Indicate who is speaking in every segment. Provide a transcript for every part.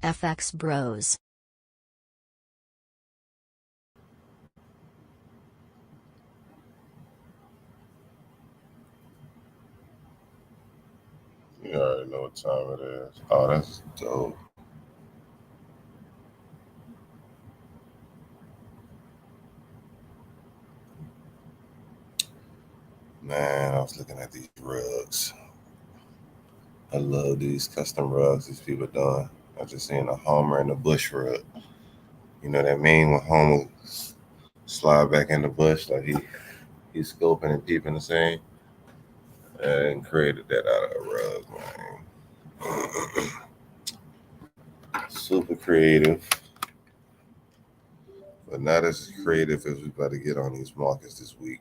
Speaker 1: FXBros.
Speaker 2: You already know what time it is. Oh, that's dope. Man, I was looking at these rugs. I love these custom rugs these people doing. I just seen a Homer and a Bush rug. You know what I mean? When Homer slide back in the bush like he's scoping and peeping the same. And created that out of a rug, man. Super creative. But not as creative as we about to get on these markets this week.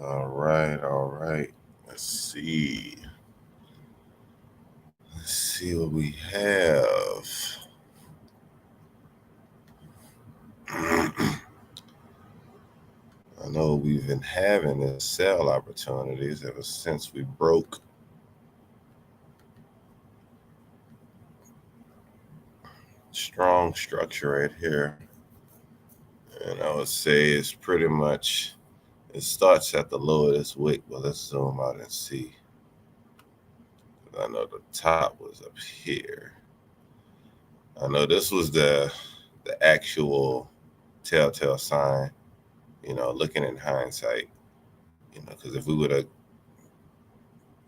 Speaker 2: All right. Let's see what we have. I know we've been having this sell opportunities ever since we broke strong structure right here. And I would say it's pretty much, it starts at the low of this wick, but let's zoom out and see. I know the top was up here. I know this was the actual telltale sign, looking in hindsight, because if we would have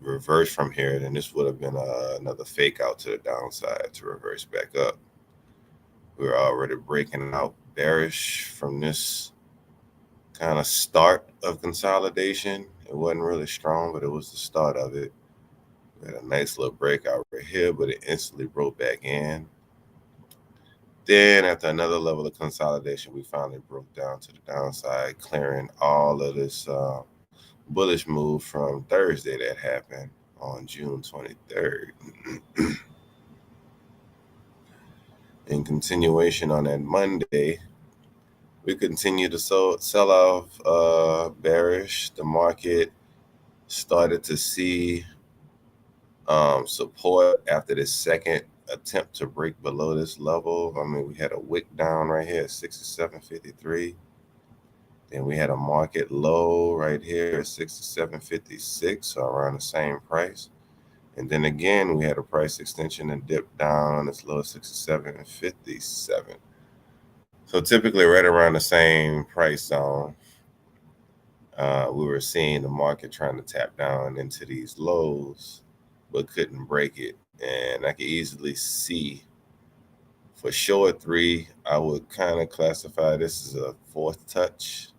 Speaker 2: reversed from here, then this would have been another fake out to the downside to reverse back up. We were already breaking out bearish from this kind of start of consolidation. It wasn't really strong, but it was the start of it. We had a nice little breakout right here, but it instantly broke back in. Then after another level of consolidation, we finally broke down to the downside, clearing all of this bullish move from Thursday that happened on June 23rd. In continuation on that Monday, we continue to sell off bearish. The market started to see support after this second attempt to break below this level. I mean, we had a wick down right here at 67.53. Then we had a market low right here at 67.56, so around the same price. And then again, we had a price extension and dip down as low as 67.57. So typically right around the same price zone, we were seeing the market trying to tap down into these lows, but couldn't break it. And I could easily see for short 3, I would kind of classify this as a fourth touch.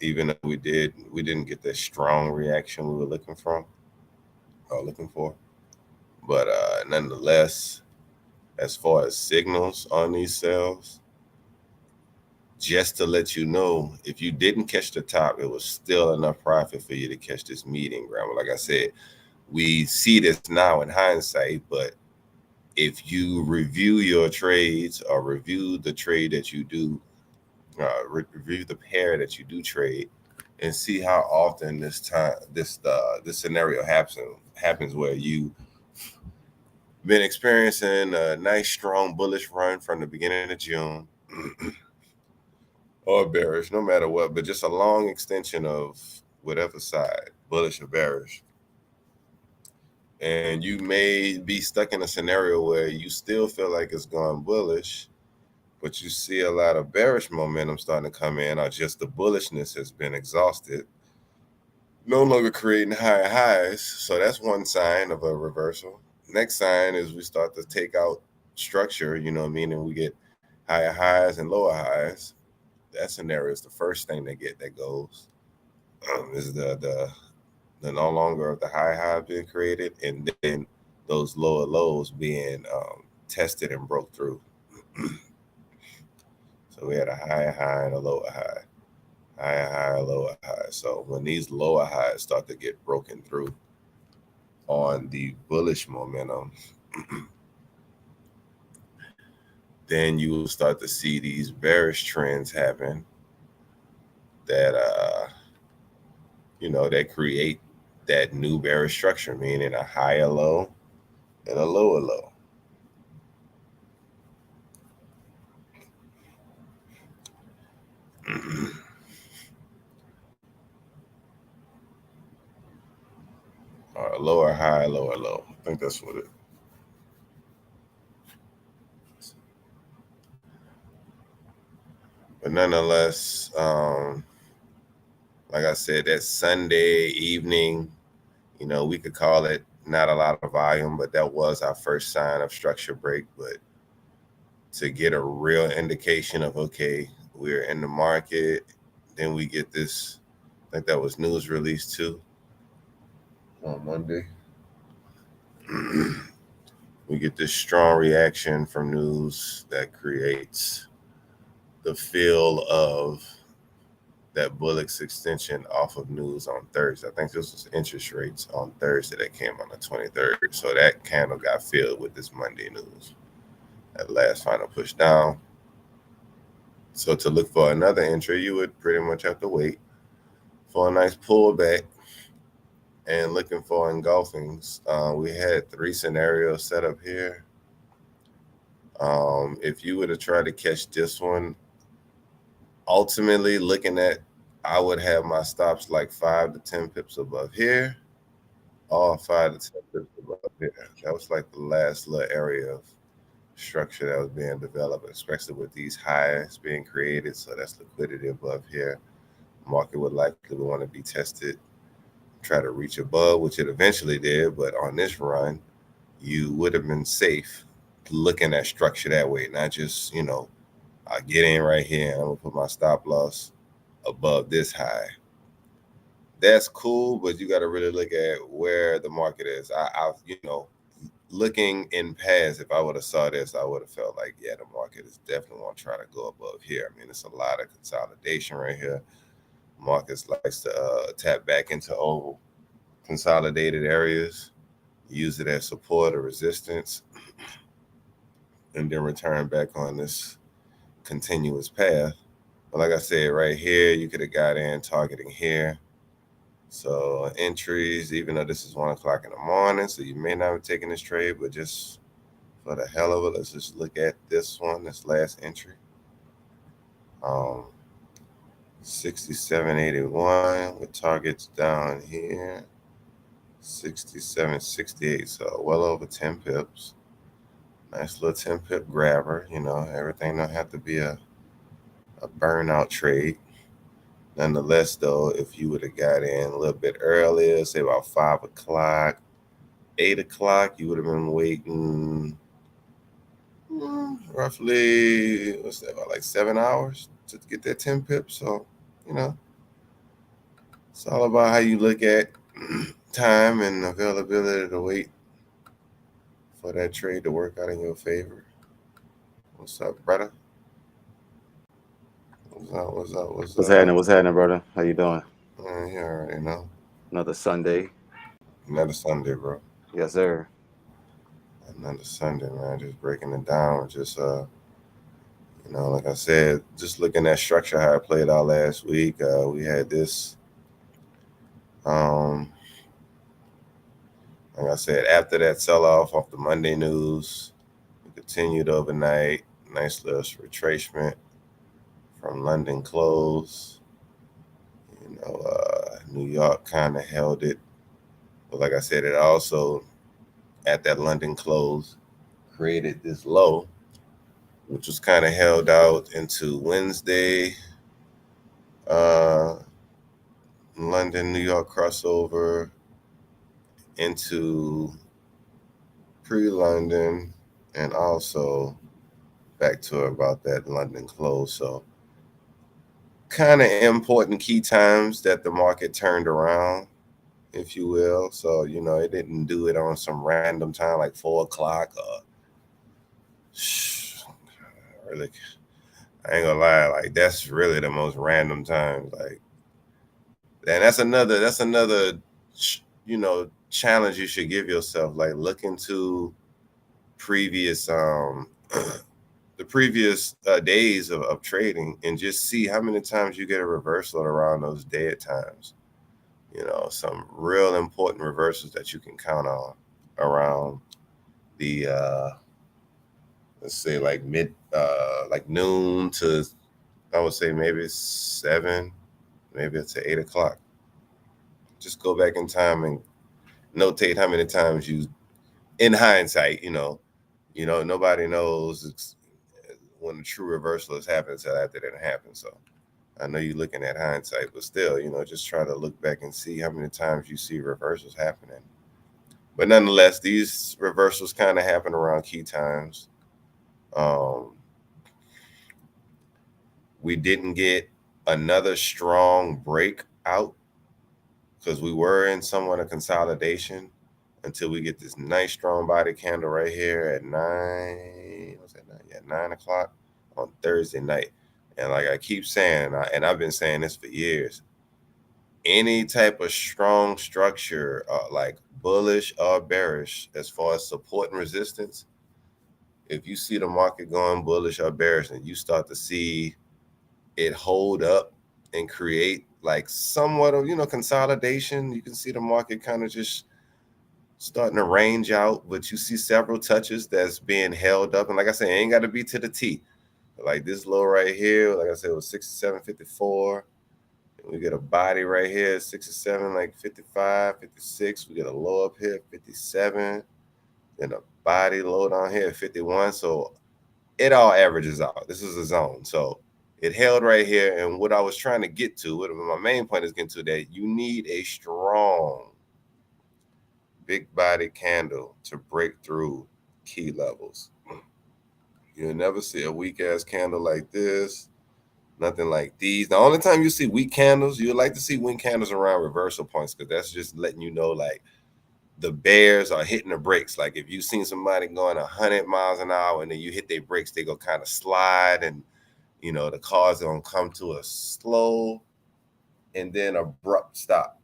Speaker 2: Even though we didn't get the strong reaction we were looking for. But nonetheless, as far as signals on these sales, just to let you know, if you didn't catch the top, it was still enough profit for you to catch this median ground. Like I said, we see this now in hindsight, but if you review your trades or review the trade that you do, review the pair that you do trade, and see how often this scenario happens where you been experiencing a nice strong bullish run from the beginning of June or bearish, no matter what, but just a long extension of whatever side, bullish or bearish. And you may be stuck in a scenario where you still feel like it's going bullish, but you see a lot of bearish momentum starting to come in, or just the bullishness has been exhausted, no longer creating higher highs. So that's one sign of a reversal. Next sign is we start to take out structure, meaning we get higher highs and lower highs. That scenario is the first thing that goes. Is the no longer of the high being created, and then those lower lows being tested and broke through. So we had a higher high and a lower high. Higher high, lower high. So when these lower highs start to get broken through, on the bullish momentum, then you will start to see these bearish trends happen that that create that new bearish structure, meaning a higher low and a lower low. Or a lower high, lower low. I think that's what it is. But nonetheless, like I said, that Sunday evening, we could call it not a lot of volume, but that was our first sign of structure break. But to get a real indication of, okay, we're in the market, then we get this, I think that was news release too on Monday. We get this strong reaction from news that creates the feel of that Bullock's extension off of news on Thursday. I think this was interest rates on Thursday that came on the 23rd. So that candle got filled with this Monday news. That last final push down. So to look for another entry, you would pretty much have to wait for a nice pullback and looking for engulfings. We had 3 scenarios set up here. If you were to try to catch this one, ultimately looking at, I would have my stops like 5 to 10 pips above here, or 5 to 10 pips above here. That was like the last little area of structure that was being developed, especially with these highs being created. So that's liquidity above here. Market would likely want to be tested, try to reach above, which it eventually did. But on this run, you would have been safe looking at structure that way, not just, I get in right here and I'm gonna put my stop loss above this high. That's cool, but you got to really look at where the market is. I've looking in past, if I would have saw this, I would have felt like, yeah, the market is definitely want to try to go above here. I mean, it's a lot of consolidation right here. Markets likes to tap back into old consolidated areas, use it as support or resistance, and then return back on this continuous path. But like I said, right here, you could have got in targeting here. So entries, even though this is 1 o'clock in the morning, so you may not have taken this trade, but just for the hell of it, let's just look at this one, this last entry. 67.81 with targets down here. 67.68, so well over 10 pips. Nice little 10 pip grabber. Everything don't have to be a burnout trade. Nonetheless, though, if you would have got in a little bit earlier, say about 5 o'clock, 8 o'clock, you would have been waiting roughly, what's that, about like 7 hours to get that 10 pips. So, it's all about how you look at time and availability to wait for that trade to work out in your favor. What's up, brother?
Speaker 1: What's happening, brother? How you doing?
Speaker 2: You already know.
Speaker 1: Another Sunday.
Speaker 2: Another Sunday, bro.
Speaker 1: Yes, sir.
Speaker 2: Another Sunday, man. Just breaking it down. Just like I said, just looking at structure how it played out last week. We had this. Like I said, after that sell-off off the Monday news, it continued overnight. Nice little retracement from London close. New York kind of held it. But like I said, it also, at that London close, created this low, which was kind of held out into Wednesday. London, New York crossover into pre-London, and also back to about that London close. So kind of important key times that the market turned around, if you will. So, it didn't do it on some random time like 4 o'clock or really, I ain't gonna lie, like that's really the most random times. Like, and that's another challenge you should give yourself. Like, look into previous the previous days of trading and just see how many times you get a reversal around those dead times. Some real important reversals that you can count on around the let's say like like noon to, I would say maybe it's 7, maybe it's at 8 o'clock. Just go back in time and notate how many times you, in hindsight, nobody knows when the true reversal has happened until after that happened. So I know you're looking at hindsight, but still, just try to look back and see how many times you see reversals happening. But nonetheless, these reversals kind of happen around key times. We didn't get another strong breakout because we were in somewhat of consolidation until we get this nice strong body candle right here at 9. What's that? 9? Yeah, 9 o'clock on Thursday night. And like I keep saying, and I've been saying this for years, any type of strong structure, like bullish or bearish, as far as support and resistance, if you see the market going bullish or bearish and you start to see it hold up and create like somewhat of, consolidation, you can see the market kind of just starting to range out, but you see several touches that's being held up. And like I said, it ain't got to be to the T. Like this low right here, like I said, it was 67.54. We get a body right here, 67, like 55, 56. We get a low up here, 57. Then a body low down here, 51. So it all averages out. This is a zone. So it held right here. And what I was trying to get to, what my main point is getting to, that you need a strong big body candle to break through key levels. You'll never see a weak ass candle like this. Nothing like these. The only time you see weak candles, you like to see weak candles around reversal points, because that's just letting you know like the bears are hitting the brakes. Like if you've seen somebody going 100 miles an hour and then you hit their brakes, they go kind of slide, and the cars are gonna come to a slow and then abrupt stop.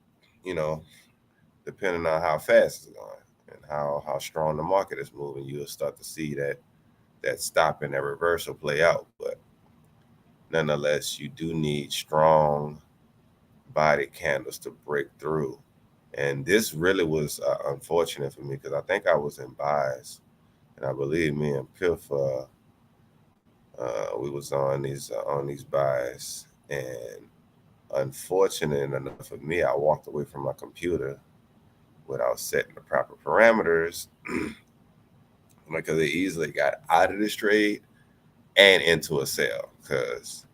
Speaker 2: Depending on how fast it's going and how strong the market is moving, you'll start to see that stop and that reversal play out. But nonetheless, you do need strong body candles to break through. And this really was unfortunate for me, because I think I was in buys, and I believe me and Piff, we was on these buys, and unfortunate enough for me, I walked away from my computer without setting the proper parameters, because they easily got out of this trade and into a sell, because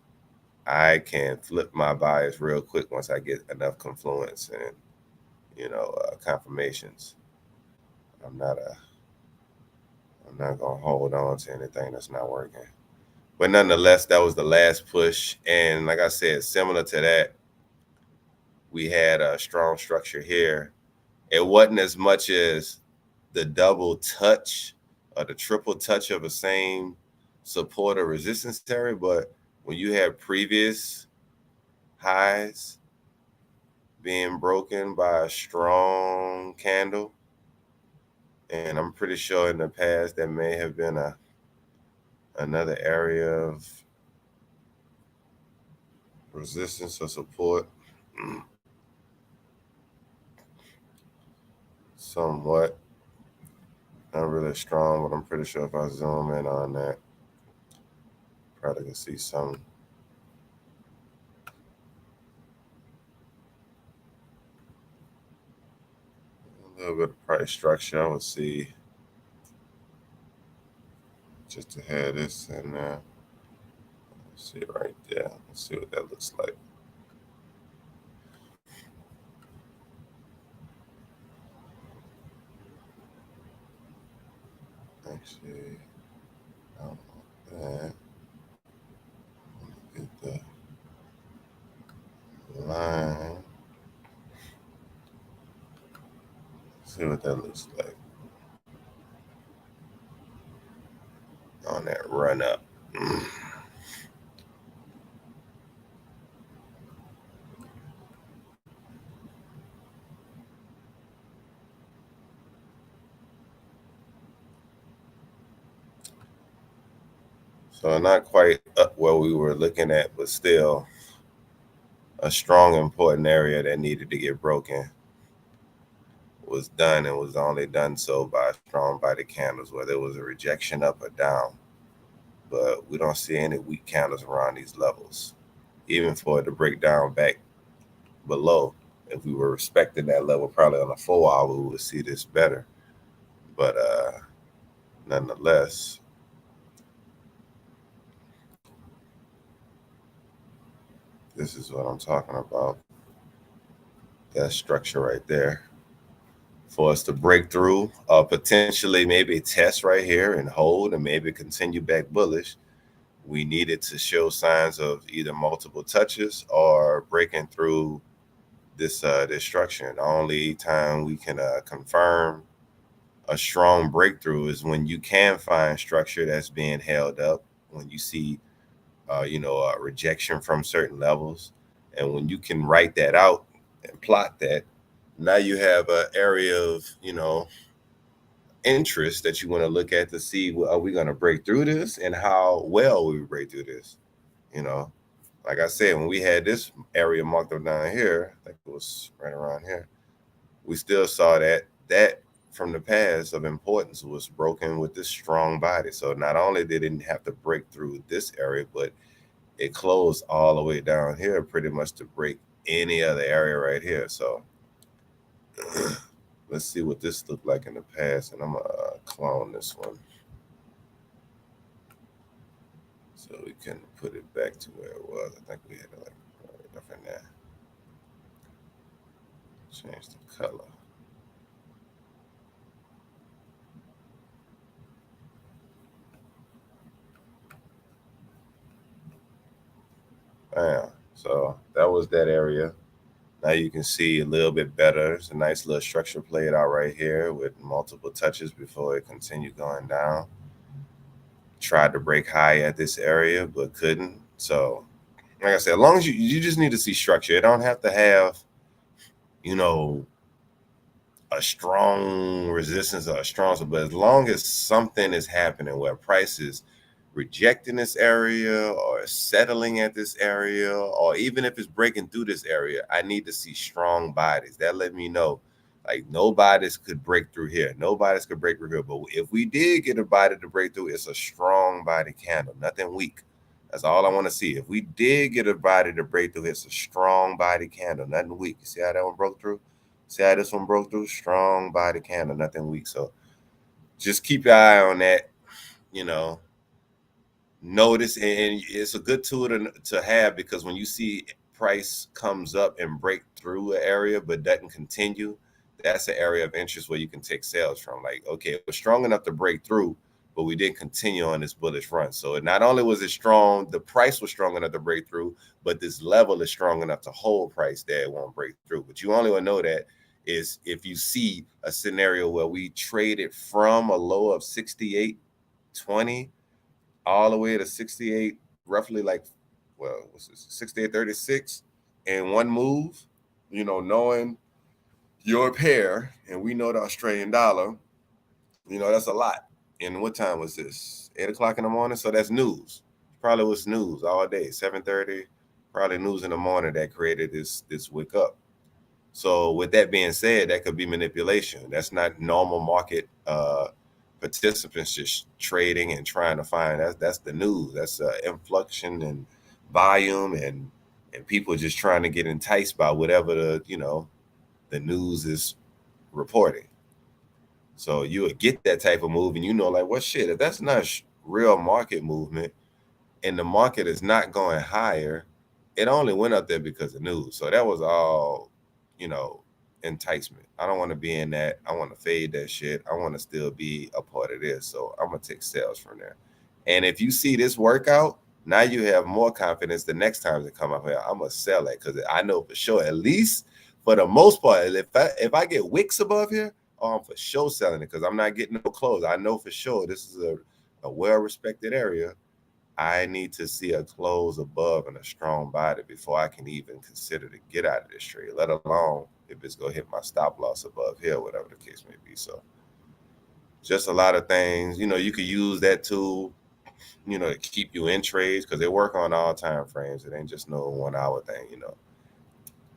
Speaker 2: I can flip my bias real quick once I get enough confluence and confirmations. I'm not gonna hold on to anything that's not working. But nonetheless, that was the last push, and like I said, similar to that, we had a strong structure here. It wasn't as much as the double touch or the triple touch of the same support or resistance area, but when you have previous highs being broken by a strong candle, and I'm pretty sure in the past there may have been another area of resistance or support, somewhat. Not really strong, but I'm pretty sure if I zoom in on that, probably can see some. A little bit of price structure, I would see, just to have this in there. See it right there. Let's see what that looks like. Actually, I don't want that. Get the line. See what that looks like on that run up. So not quite up where we were looking at, but still a strong, important area that needed to get broken was done, and was only done so by strong body candles, whether it was a rejection up or down. But we don't see any weak candles around these levels, even for it to break down back below. If we were respecting that level, probably on a 4-hour, we would see this better. But nonetheless, this is what I'm talking about. That structure right there. For us to break through, potentially maybe test right here and hold and maybe continue back bullish, we needed to show signs of either multiple touches or breaking through this structure. And the only time we can confirm a strong breakthrough is when you can find structure that's being held up, when you see rejection from certain levels, and when you can write that out and plot that, now you have an area of interest that you want to look at to see, well, are we going to break through this, and how well we break through this. Like I said, when we had this area marked up down here, I think it was right around here, we still saw that from the past of importance was broken with this strong body. So not only did it have to break through this area, but it closed all the way down here pretty much to break any other area right here. So let's see what this looked like in the past, and I'm gonna clone this one so we can put it back to where it was. I think we had to different there. Change the color. Bam. So that was that area. Now you can see a little bit better. It's a nice little structure played out right here with multiple touches before it continued going down. Tried to break high at this area, but couldn't. So, like I said, as long as you just need to see structure. It don't have to have, a strong resistance or a strong, but as long as something is happening where price is rejecting this area or settling at this area, or even if it's breaking through this area, I need to see strong bodies. That let me know, like, nobody's could break through here. Nobody's could break through here. But if we did get a body to break through, it's a strong body candle, nothing weak. That's all I want to see. If we did get a body to break through, it's a strong body candle, nothing weak. You see how that one broke through? See how this one broke through? Strong body candle, nothing weak. So just keep your eye on that, notice, and it's a good tool to have, because when you see price comes up and break through an area but doesn't continue, that's an area of interest where you can take sales from. Like, okay, it was strong enough to break through, but we didn't continue on this bullish run. So not only was it strong, the price was strong enough to break through, but this level is strong enough to hold price there. It won't break through. But you only will know that is if you see a scenario where we traded from a low of 68.20 all the way to 68, roughly, like, well, what's this, 68.36 in one move, knowing your pair, and we know the Australian dollar, that's a lot. And what time was this? 8 o'clock in the morning. So that's news. Probably was news all day. 7:30, probably news in the morning that created this wick up. So with that being said, that could be manipulation. That's not normal market participants just trading and trying to find. That's the news. That's inflection and volume, and people just trying to get enticed by whatever the news is reporting. So you would get that type of move, and like, well, shit, if that's not real market movement and the market is not going higher, it only went up there because of news. So that was all, enticement. I don't want to be in that. I want to fade that shit. I want to still be a part of this. So I'm going to take sales from there. And if you see this workout, now you have more confidence the next time they come up here. I'm going to sell it, because I know for sure, at least for the most part, if I get wicks above here, I'm for sure selling it, because I'm not getting no close. I know for sure this is a well-respected area. I need to see a close above and a strong body before I can even consider to get out of this trade, let alone if it's going to hit my stop loss above here, whatever the case may be. So just a lot of things. You could use that tool to keep you in trades, because they work on all time frames. It ain't just no 1 hour thing.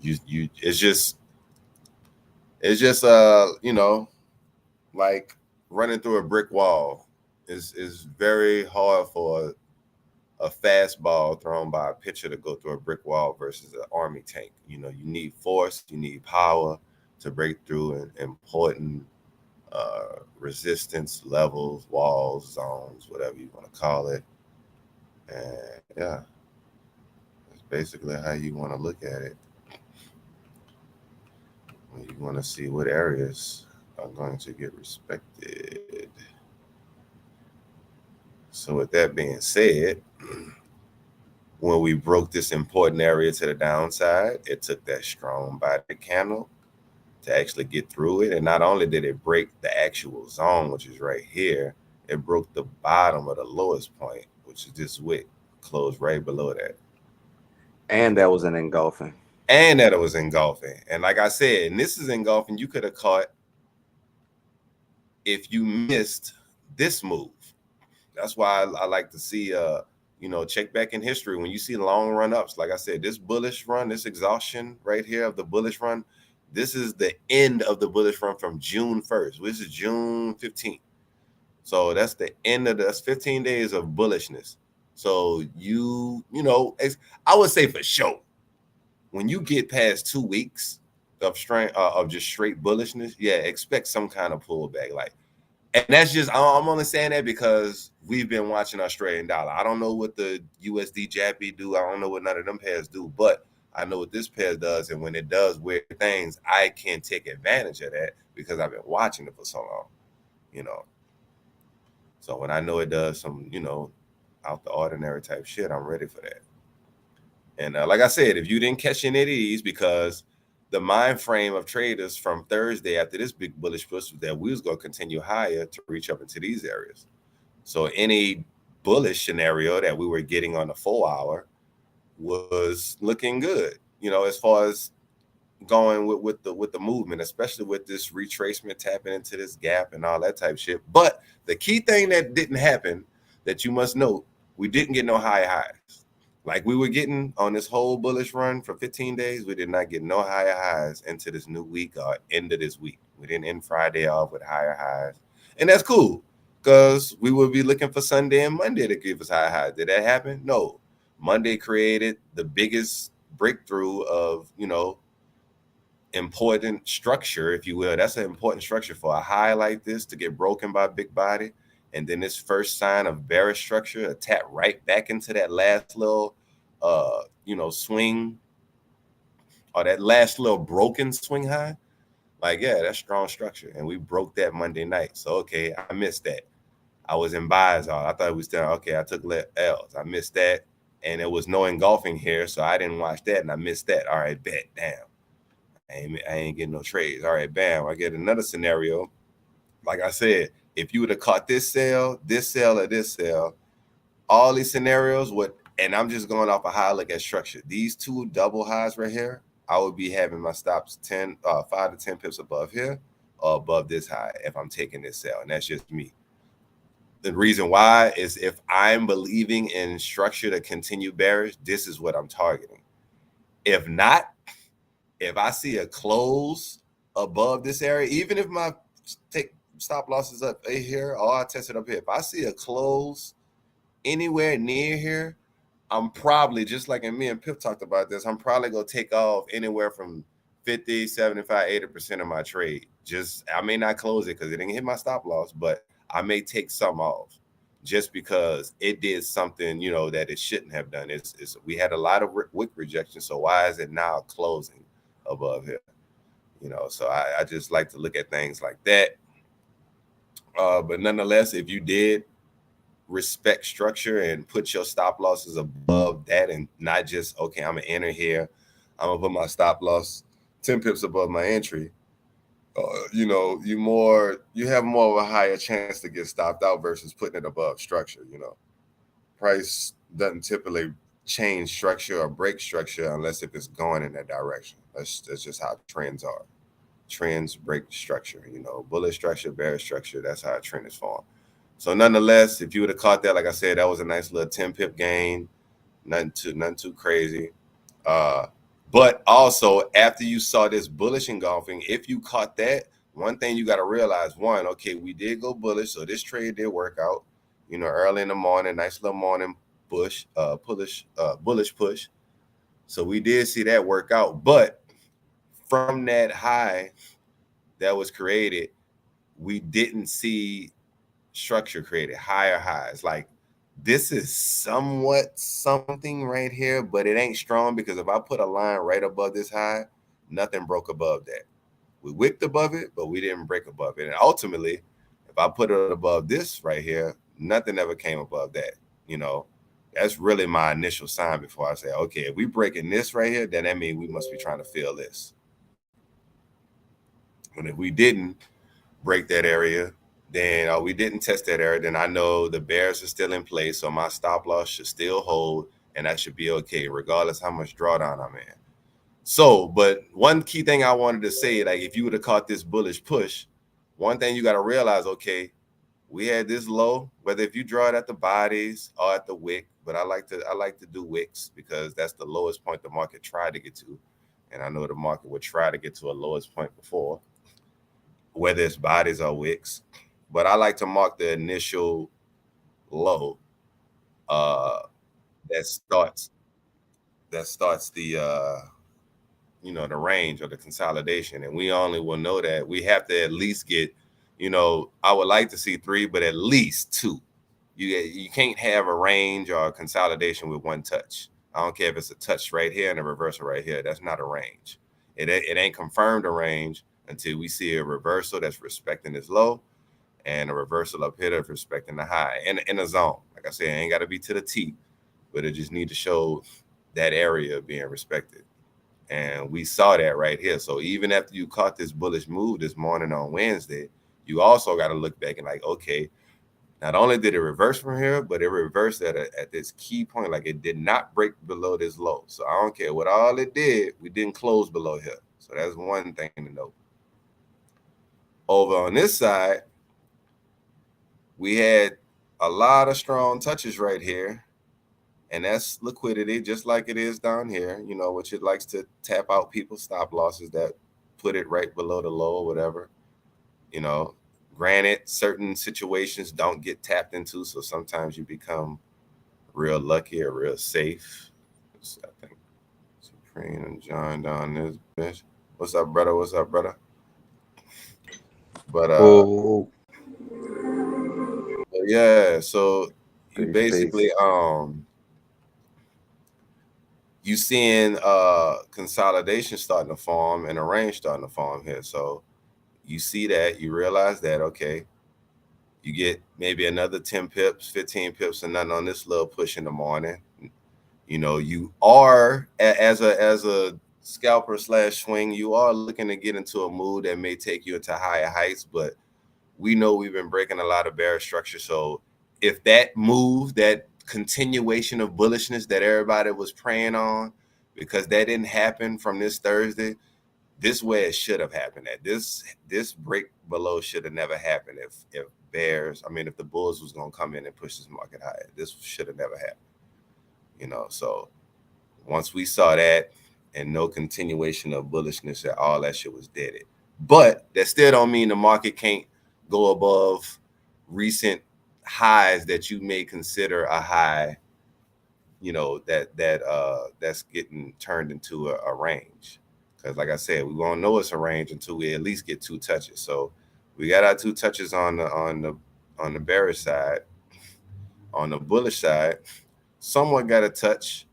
Speaker 2: It's just like running through a brick wall. Is very hard for a fastball thrown by a pitcher to go through a brick wall versus an army tank. You need force, you need power to break through important resistance levels, walls, zones, whatever you want to call it. And yeah, that's basically how you want to look at it. You want to see what areas are going to get respected. So with that being said, when we broke this important area to the downside, it took that strong body candle to actually get through it. And not only did it break the actual zone, which is right here, it broke the bottom of the lowest point, which is this wick, closed right below that.
Speaker 1: And that was an engulfing.
Speaker 2: And that it was engulfing. And like I said, and this is engulfing, you could have caught if you missed this move. That's why I like to see, check back in history. When you see long run ups, like I said, this bullish run, this exhaustion right here of the bullish run, this is the end of the bullish run from June 1st. This is June 15th. So that's the end of that's 15 days of bullishness. So I would say for sure, when you get past 2 weeks of strength of just straight bullishness, yeah, expect some kind of pullback. And that's just, I'm only saying that because we've been watching Australian dollar. I don't know what the USD Jappy do. I don't know what none of them pairs do, but I know what this pair does. And when it does weird things, I can take advantage of that because I've been watching it for so long, So when I know it does some, out the ordinary type shit, I'm ready for that. And like I said, if you didn't catch any of these, because the mind frame of traders from Thursday after this big bullish push was that we was going to continue higher to reach up into these areas. So any bullish scenario that we were getting on the 4 hour was looking good, as far as going with the movement, especially with this retracement tapping into this gap and all that type of shit. But the key thing that didn't happen that you must note, we didn't get no high highs. Like we were getting on this whole bullish run for 15 days, we did not get no higher highs into this new week or end of this week. We didn't end Friday off with higher highs. And that's cool because we would be looking for Sunday and Monday to give us higher highs. Did that happen? No. Monday created the biggest breakthrough of, important structure, if you will. That's an important structure for a high like this to get broken by big body. And then this first sign of bearish structure, a tap right back into that last little, swing, or that last little broken swing high. Like, yeah, that's strong structure. And we broke that Monday night. So, okay, I missed that. I was in buys all. I thought it was down. Okay, I took L's. I missed that. And there was no engulfing here, so I didn't watch that, and I missed that. All right, bet, damn. I ain't getting no trades. All right, bam. I get another scenario. Like I said, if you would have caught this sell, or this sell, all these scenarios would, and I'm just going off a high look at structure. These two double highs right here, I would be having my stops 5 to 10 pips above here or above this high if I'm taking this sell, and that's just me. The reason why is if I'm believing in structure to continue bearish, this is what I'm targeting. If not, if I see a close above this area, even if my stop losses up here, or I test it up here, if I see a close anywhere near here, I'm probably, just like me and Pip talked about this, I'm probably going to take off anywhere from 50, 75, 80% of my trade. I may not close it because it didn't hit my stop loss, but I may take some off just because it did something, that it shouldn't have done. We had a lot of wick rejection, so why is it now closing above here? So I just like to look at things like that. But nonetheless, if you did respect structure and put your stop losses above that, and not just, okay, I'm gonna enter here, I'm gonna put my stop loss 10 pips above my entry, you have more of a higher chance to get stopped out versus putting it above structure. Price doesn't typically change structure or break structure unless if it's going in that direction. That's just how trends are. Trends break structure, bullish structure, bearish structure. That's how a trend is formed. So nonetheless, if you would have caught that, like I said, that was a nice little 10 pip gain, nothing too crazy. But also after you saw this bullish engulfing, if you caught that, one thing you got to realize, one, okay, we did go bullish, so this trade did work out. You know, early in the morning, nice little morning bullish push. So we did see that work out, but from that high that was created, we didn't see structure created, higher highs. Like this is somewhat something right here, but it ain't strong because if I put a line right above this high, nothing broke above that. We wicked above it, but we didn't break above it. And ultimately, if I put it above this right here, nothing ever came above that. You know, that's really my initial sign before I say, okay, if we breaking this right here, then that means we must be trying to fill this. And if we didn't break that area, then we didn't test that area, then I know the bears are still in place, so my stop loss should still hold, and I should be okay, regardless how much drawdown I'm in. So, but one key thing I wanted to say, like if you would have caught this bullish push, one thing you got to realize, okay, we had this low, whether if you draw it at the bodies or at the wick, but I like to do wicks because that's the lowest point the market tried to get to. And I know the market would try to get to a lowest point before, whether it's bodies or wicks. But I like to mark the initial low that starts the the range or the consolidation, and we only will know that we have to at least get, I would like to see 3, but at least 2. You can't have a range or a consolidation with one touch. I don't care if it's a touch right here and a reversal right here. That's not a range. It ain't confirmed a range until we see a reversal that's respecting this low and a reversal up here that's respecting the high in a zone. Like I said, it ain't got to be to the T, but it just need to show that area being respected. And we saw that right here. So even after you caught this bullish move this morning on Wednesday, you also got to look back and like, okay, not only did it reverse from here, but it reversed at this key point. Like it did not break below this low. So I don't care what all it did. We didn't close below here. So that's one thing to note. Over on this side, we had a lot of strong touches right here. And that's liquidity, just like it is down here, which it likes to tap out people's stop losses that put it right below the low or whatever. Granted, certain situations don't get tapped into, so sometimes you become real lucky or real safe. I think Supreme and John down this bitch. What's up, brother? But yeah, so you basically you seeing consolidation starting to form and a range starting to form here. So you see that, you realize that, okay, you get maybe another 10 pips, 15 pips, and nothing on this little push in the morning. You are as a scalper / swing, you are looking to get into a mood that may take you into higher heights, but we know we've been breaking a lot of bearish structure. So if that move, that continuation of bullishness that everybody was preying on, because that didn't happen from this Thursday, this way it should have happened. At this break below should have never happened. If the bulls was gonna come in and push this market higher, this should have never happened. So once we saw that and no continuation of bullishness at all, that shit was deaded. But that still don't mean the market can't go above recent highs that you may consider a high, that's getting turned into a range. Because like I said, we won't know it's a range until we at least get 2 touches. So we got our 2 touches on the bearish side. On the bullish side, someone got a touch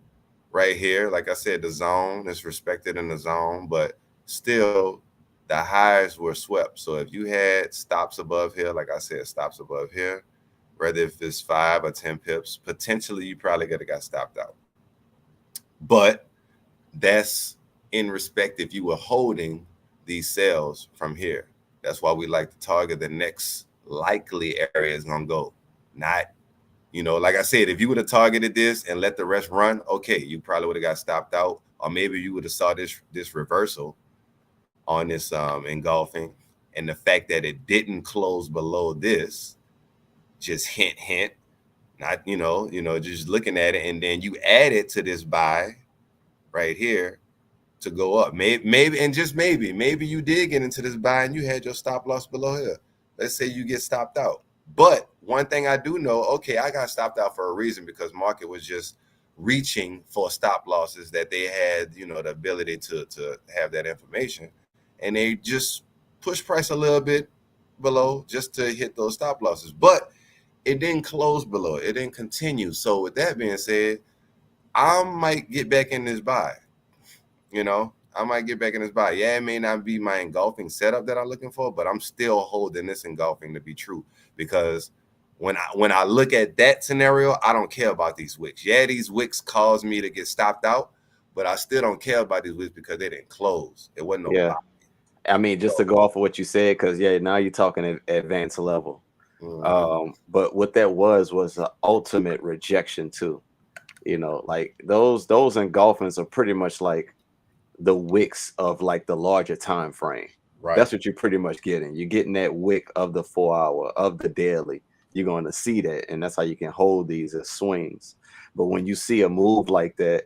Speaker 2: right here. Like I said, the zone is respected in the zone, but still the highs were swept. So if you had stops above here, like I said, stops above here, whether if it's 5 or 10 pips, potentially you probably could have got stopped out. But that's in respect if you were holding these sales from here. That's why we like to target the next likely area is going to go. Not, like I said, if you would have targeted this and let the rest run, okay, you probably would have got stopped out. Or maybe you would have saw this reversal on this engulfing. And the fact that it didn't close below this, just hint, not just looking at it, and then you add it to this buy right here to go up. Maybe and just maybe you did get into this buy and you had your stop loss below here. Let's say you get stopped out. But one thing I do know, okay, I got stopped out for a reason, because market was just reaching for stop losses that they had, the ability to have that information, and they just push price a little bit below just to hit those stop losses. But it didn't close below. It didn't continue. So with that being said, I might get back in this buy. I might get back in this buy. Yeah, it may not be my engulfing setup that I'm looking for, but I'm still holding this engulfing to be true, because when I look at that scenario, I don't care about these wicks. Yeah, these wicks caused me to get stopped out, but I still don't care about these wicks because they didn't close. It wasn't no buy.
Speaker 1: I mean, just to go off of what you said, because now you're talking advanced level. But what that was an ultimate rejection too. Like those engulfings are pretty much like the wicks of like the larger time frame. Right. That's what you're pretty much getting. You're getting that wick of the 4 hour, of the daily. You're going to see that, and that's how you can hold these as swings. But when you see a move like that,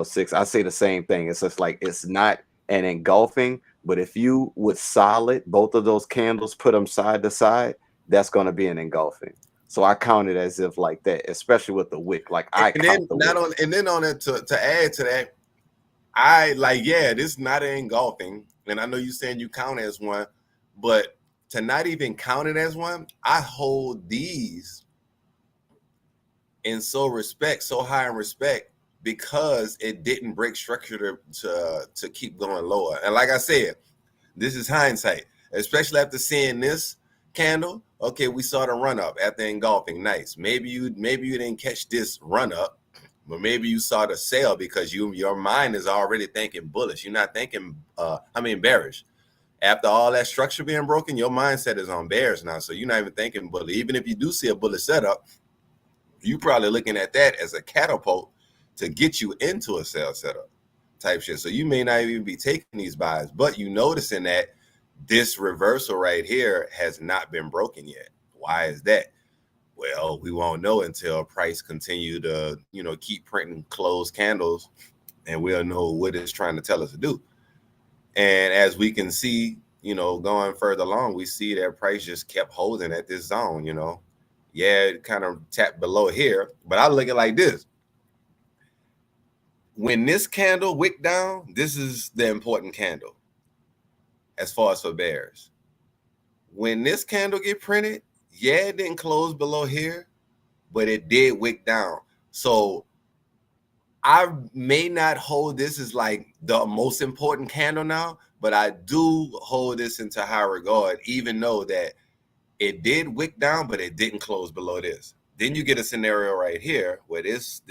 Speaker 1: Six, I say the same thing. It's just like, it's not an engulfing, but if you would solid both of those candles, put them side to side, that's going to be an engulfing. So I count it as if like that, especially with the wick. Like I count the wick.
Speaker 2: And then on it, to add to that, I like, this is not an engulfing, and I know you're saying you count it as one, but to not even count it as one, I hold these in so high in respect, because it didn't break structure to keep going lower. And like I said, this is hindsight, especially after seeing this candle. Okay, we saw the run up after engulfing. Nice. Maybe you didn't catch this run up, but maybe you saw the sell because your mind is already thinking bullish. You're not thinking bearish. After all that structure being broken, your mindset is on bears now. So you're not even thinking bullish. Even if you do see a bullish setup, you probably looking at that as a catapult to get you into a sell setup type shit. So you may not even be taking these buys, but you noticing that this reversal right here has not been broken yet. Why is that? Well, we won't know until price continue to, keep printing closed candles, and we'll know what it's trying to tell us to do. And as we can see, going further along, we see that price just kept holding at this zone, Yeah, it kind of tapped below here, but I look at it like this. When this candle wick down, this is the important candle as far as for bears. When this candle get printed, it didn't close below here, but it did wick down. So I may not hold this as like the most important candle now, but I do hold this into high regard, even though that it did wick down, but it didn't close below this. Then you get a scenario right here where this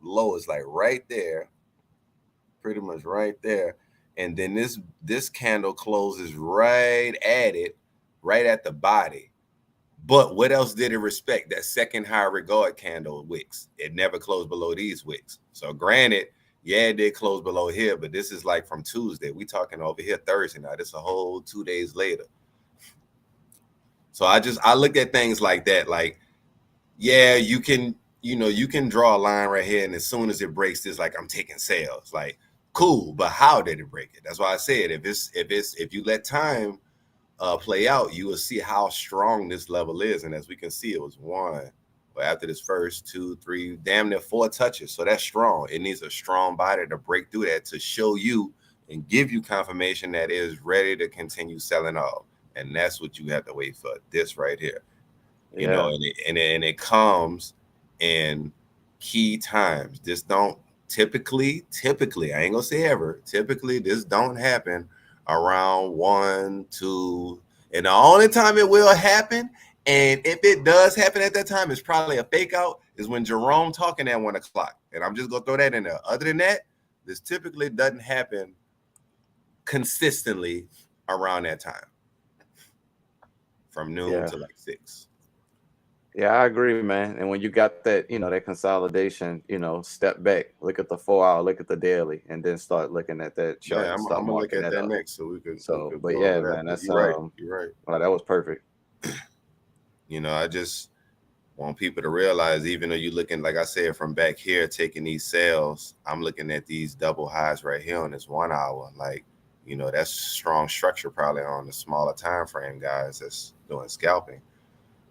Speaker 2: low is like right there, pretty much right there. And then this candle closes right at it, right at the body. But what else did it respect? That second high regard candle wicks. It never closed below these wicks. So granted, it did close below here, but this is like from Tuesday. We talking over here Thursday now. This is a whole 2 days later. So I look at things like that. Like, you can, you can draw a line right here, and as soon as it breaks this, like, I'm taking sales. Like, cool, but how did it break it? That's why I said if you let time play out, you will see how strong this level is. And as we can see, it was one. But after this first 2, 3, damn near 4 touches. So that's strong. It needs a strong body to break through that to show you and give you confirmation that it is ready to continue selling off. And that's what you have to wait for. This right here, and it comes in key times. This don't typically, I ain't gonna say ever. Typically, this don't happen around 1, 2, and the only time it will happen, and if it does happen at that time, it's probably a fake out, is when Jerome talking at 1 o'clock. And I'm just gonna throw that in there. Other than that, this typically doesn't happen consistently around that time, from noon to like 6.
Speaker 1: Yeah, I agree, man. And when you got that, that consolidation, step back, look at the 4 hour, look at the daily, and then start looking at that chart.
Speaker 2: I'm gonna look at that next, so we could.
Speaker 1: So, but yeah, man, that's
Speaker 2: you're right. You're right.
Speaker 1: Well, that was perfect.
Speaker 2: You know, I just want people to realize, even though you're looking, like I said, from back here, taking these sales, I'm looking at these double highs right here on this 1 hour. Like, you know, that's strong structure probably on the smaller time frame guys that's doing scalping,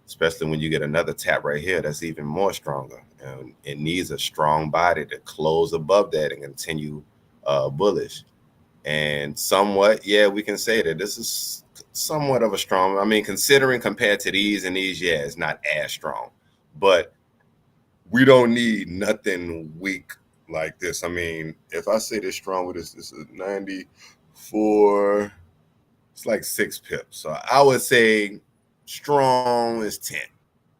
Speaker 2: especially when you get another tap right here that's even more stronger. And it needs a strong body to close above that and continue bullish. And somewhat, yeah, we can say that this is somewhat of a strong, I mean, considering compared to these and these, yeah, it's not as strong. But we don't need nothing weak like this. I mean, if I say this strong with this is 94, it's like 6 pips. So I would say strong is 10.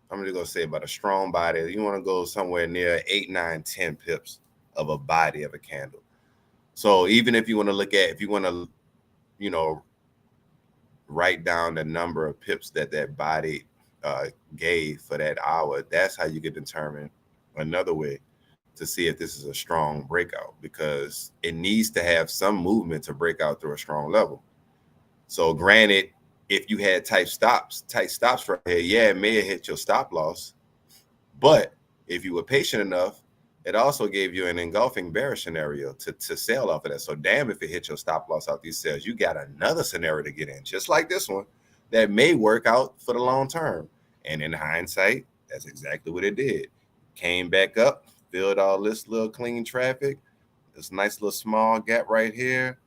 Speaker 2: I'm just gonna say about a strong body. You want to go somewhere near 8, 9, 10 pips of a body of a candle. So even if you want to look at, if you want to, you know, write down the number of pips that that body gave for that hour, that's how you can determine another way to see if this is a strong breakout, because it needs to have some movement to break out through a strong level. So granted, if you had tight stops right here, yeah, it may have hit your stop loss, but if you were patient enough, it also gave you an engulfing bearish scenario to sell off of that. So damn, if it hit your stop loss out these sales, you got another scenario to get in, just like this one, that may work out for the long term. And in hindsight, that's exactly what it did. Came back up, filled all this little clean traffic, this nice little small gap right here,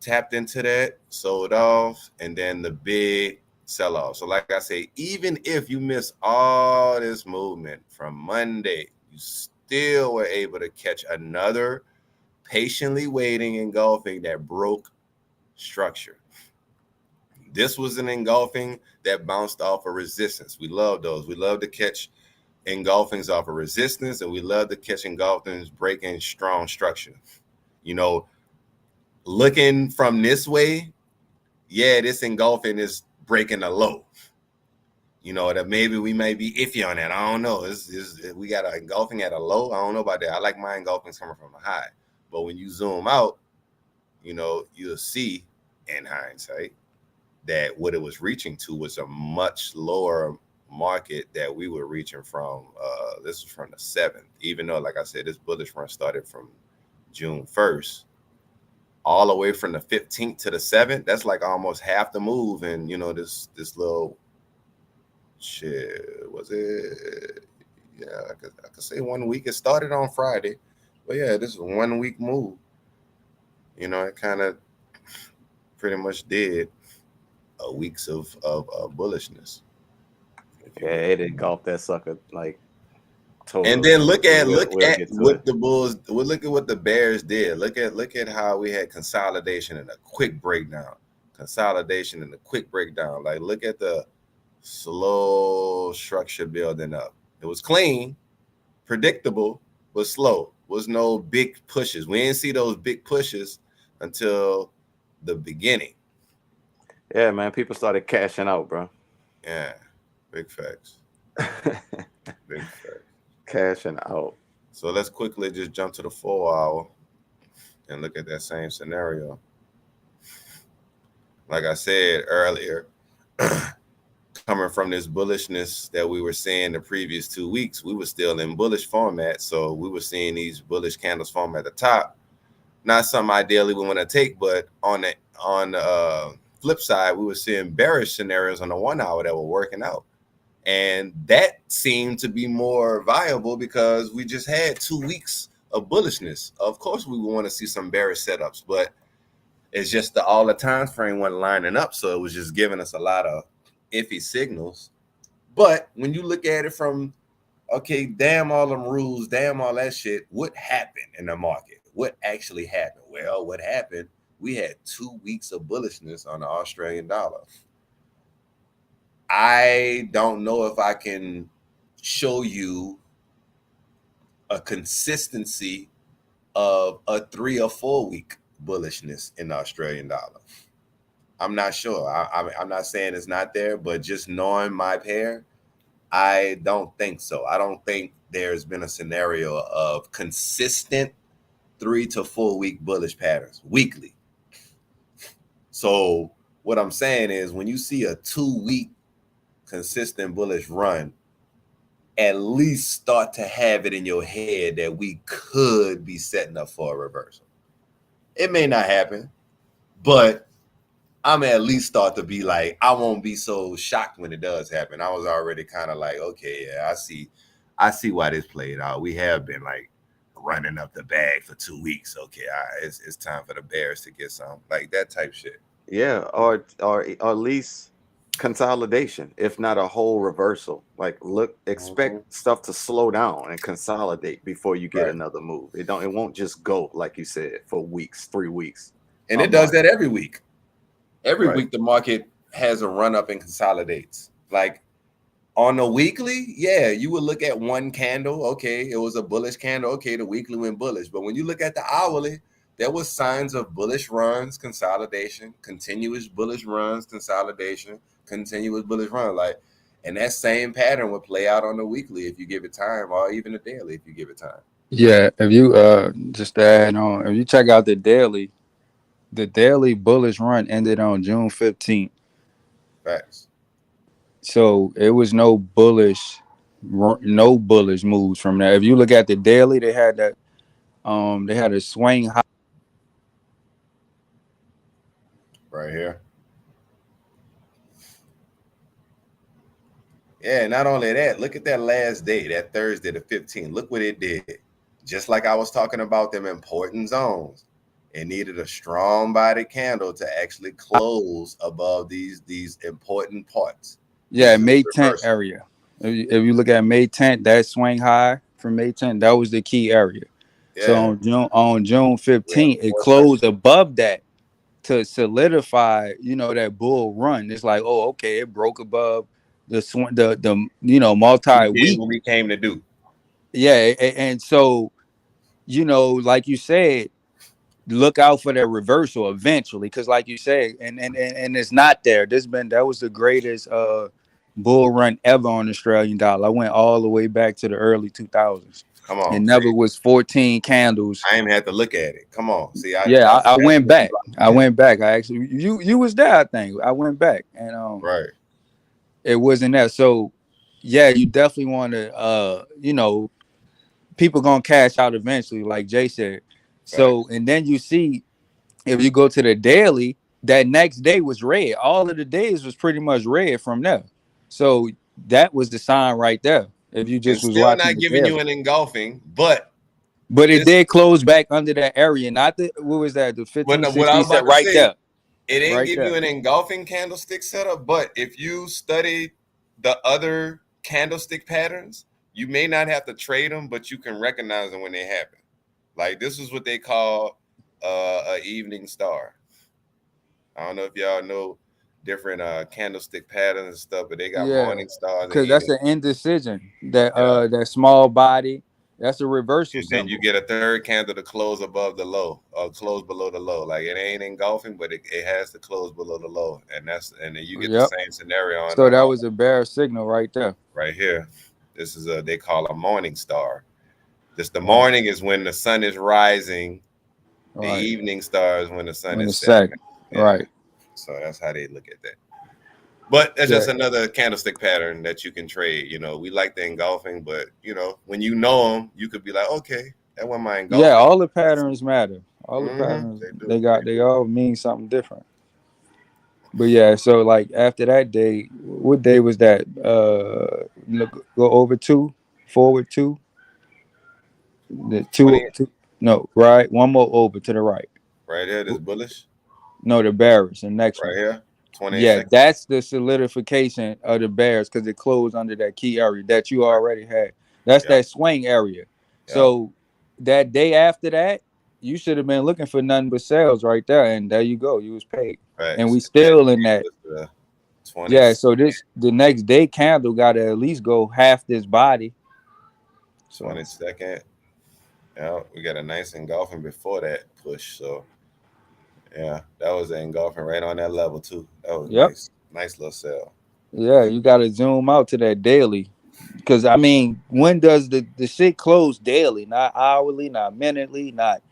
Speaker 2: tapped into that, sold off, and then the big sell off. So like I say, even if you miss all this movement from Monday, you still were able to catch another patiently waiting engulfing that broke structure. This was an engulfing that bounced off a resistance. We love those. We love to catch engulfings off of resistance, and we love to catch engulfings breaking strong structure. You know, looking from this way, yeah, this engulfing is breaking a low. You know, that maybe we may be iffy on that. I don't know. We got an engulfing at a low. I don't know about that. I like my engulfings coming from a high. But when you zoom out, you know, you'll see in hindsight that what it was reaching to was a much lower market that we were reaching from. This is from the 7th, even though, like I said, this bullish run started from June 1st. All the way from the 15th to the 7th, that's like almost half the move. And, you know, this little shit, was it? Yeah, I could say 1 week. It started on Friday. But, yeah, this is a 1 week move. You know, it kind of pretty much did a weeks of bullishness.
Speaker 1: Yeah, it engulfed that sucker like totally.
Speaker 2: And then look at what the bulls. Look at what the bears did. Look at how we had consolidation and a quick breakdown. Like, look at the slow structure building up. It was clean, predictable, but slow. Was no big pushes. We didn't see those big pushes until the beginning.
Speaker 1: Yeah, man. People started cashing out, bro.
Speaker 2: Yeah, big facts. Big facts.
Speaker 1: Cashing out.
Speaker 2: So let's quickly just jump to the 4 hour and look at that same scenario. Like I said earlier, coming from this bullishness that we were seeing the previous 2 weeks, we were still in bullish format. So we were seeing these bullish candles form at the top. Not something ideally we want to take, but on the flip side, we were seeing bearish scenarios on the 1 hour that were working out. And that seemed to be more viable because we just had 2 weeks of bullishness. Of course, we would want to see some bearish setups, but it's just all the time frame wasn't lining up. So it was just giving us a lot of iffy signals. But when you look at it from, okay, damn all them rules, damn all that shit, what happened in the market? What actually happened? Well, what happened? We had 2 weeks of bullishness on the Australian dollar. I don't know if I can show you a consistency of a 3 or 4 week bullishness in the Australian dollar. I'm not sure. I'm not saying it's not there, but just knowing my pair, I don't think so. I don't think there's been a scenario of consistent 3 to 4 week bullish patterns weekly. So what I'm saying is when you see a 2 week consistent bullish run, at least start to have it in your head that we could be setting up for a reversal. It may not happen, but I'm at least start to be like, I won't be so shocked when it does happen. I was already kind of like, okay, yeah, I see why this played out. We have been like running up the bag for 2 weeks. Okay, it's time for the Bears to get some, like that type shit.
Speaker 1: Yeah, or at least consolidation, if not a whole reversal. Like expect stuff to slow down and consolidate before you get another move. It won't just go, like you said, for weeks, 3 weeks.
Speaker 2: And it does that every week. Every week the market has a run up and consolidates. Like on the weekly, yeah, you would look at one candle. Okay, it was a bullish candle. Okay, the weekly went bullish. But when you look at the hourly, there was signs of bullish runs, consolidation, continuous bullish runs, consolidation, continuous bullish run. Like, and that same pattern would play out on the weekly if you give it time, or even the daily if you give it time.
Speaker 3: Yeah, if you just to add on, if you check out the daily bullish run ended on June 15th.
Speaker 2: Facts.
Speaker 3: So it was no bullish moves from that. If you look at the daily, they had that they had a swing high
Speaker 2: right here. Yeah, not only that, look at that last day, that Thursday the 15th. Look what it did. Just like I was talking about them important zones. It needed a strong body candle to actually close above these important parts.
Speaker 3: Yeah, May 10th area. If you look at May 10th, that swing high from May 10th, that was the key area. Yeah. So on June 15th, it closed above that to solidify, that bull run. It's like, oh, okay, it broke above the multi-week.
Speaker 2: What we came to do.
Speaker 3: Yeah, and so, like you said, look out for that reversal eventually, because like you said, and it's not there. That was the greatest bull run ever on the Australian dollar. I went all the way back to the early 2000s.
Speaker 2: Come on,
Speaker 3: it never was 14 candles.
Speaker 2: I ain't had to look at it. Come on, see,
Speaker 3: I went back. I went back. I actually, you was there. I think I went back, and
Speaker 2: right,
Speaker 3: it wasn't that. So, yeah, you definitely want to, people gonna cash out eventually, like Jay said. So, and then you see, if you go to the daily, that next day was red. All of the days was pretty much red from there. So that was the sign right there. If you just was
Speaker 2: still not giving you an engulfing, but
Speaker 3: it did close back under that area. Not the what was that? The 1560 set right there.
Speaker 2: It ain't give you an engulfing candlestick setup, but if you study the other candlestick patterns, you may not have to trade them, but you can recognize them when they happen. Like this is what they call a evening star. I don't know if y'all know different candlestick patterns and stuff, but they got morning stars.
Speaker 3: Because that's an indecision. That small body, that's a reversal.
Speaker 2: Then you get a third candle to close above the low or close below the low. Like it ain't engulfing, but it has to close below the low, and then you get the same scenario.
Speaker 3: So that was a bear signal right there.
Speaker 2: Right here, this is they call a morning star. The morning is when the sun is rising. The evening star is when the sun is setting.
Speaker 3: Right.
Speaker 2: So that's how they look at that. But that's just another candlestick pattern that you can trade. We like the engulfing, but when you know them, you could be like, okay, that one my engulfing.
Speaker 3: Yeah, all the patterns matter. All the patterns they all mean something different. But yeah, so like after that day, what day was that? Go over 2, forward 2. The 2, no, right. One more over to the right.
Speaker 2: Right here, this bullish.
Speaker 3: No, the bearish. The next
Speaker 2: right
Speaker 3: one.
Speaker 2: Here. 28
Speaker 3: yeah,
Speaker 2: seconds.
Speaker 3: That's the solidification of the bears because it closed under that key area that you already had. That's that swing area. So that day after that, you should have been looking for nothing but sales right there, and there you go. You was paid, and we still in that. So the next day candle got to at least go half this body.
Speaker 2: 22nd. Yeah, we got a nice engulfing before that push. So yeah, that was an engulfing right on that level too. That was nice little sell.
Speaker 3: Yeah, you got to zoom out to that daily. Because, I mean, when does the shit close daily? Not hourly, not minutely, not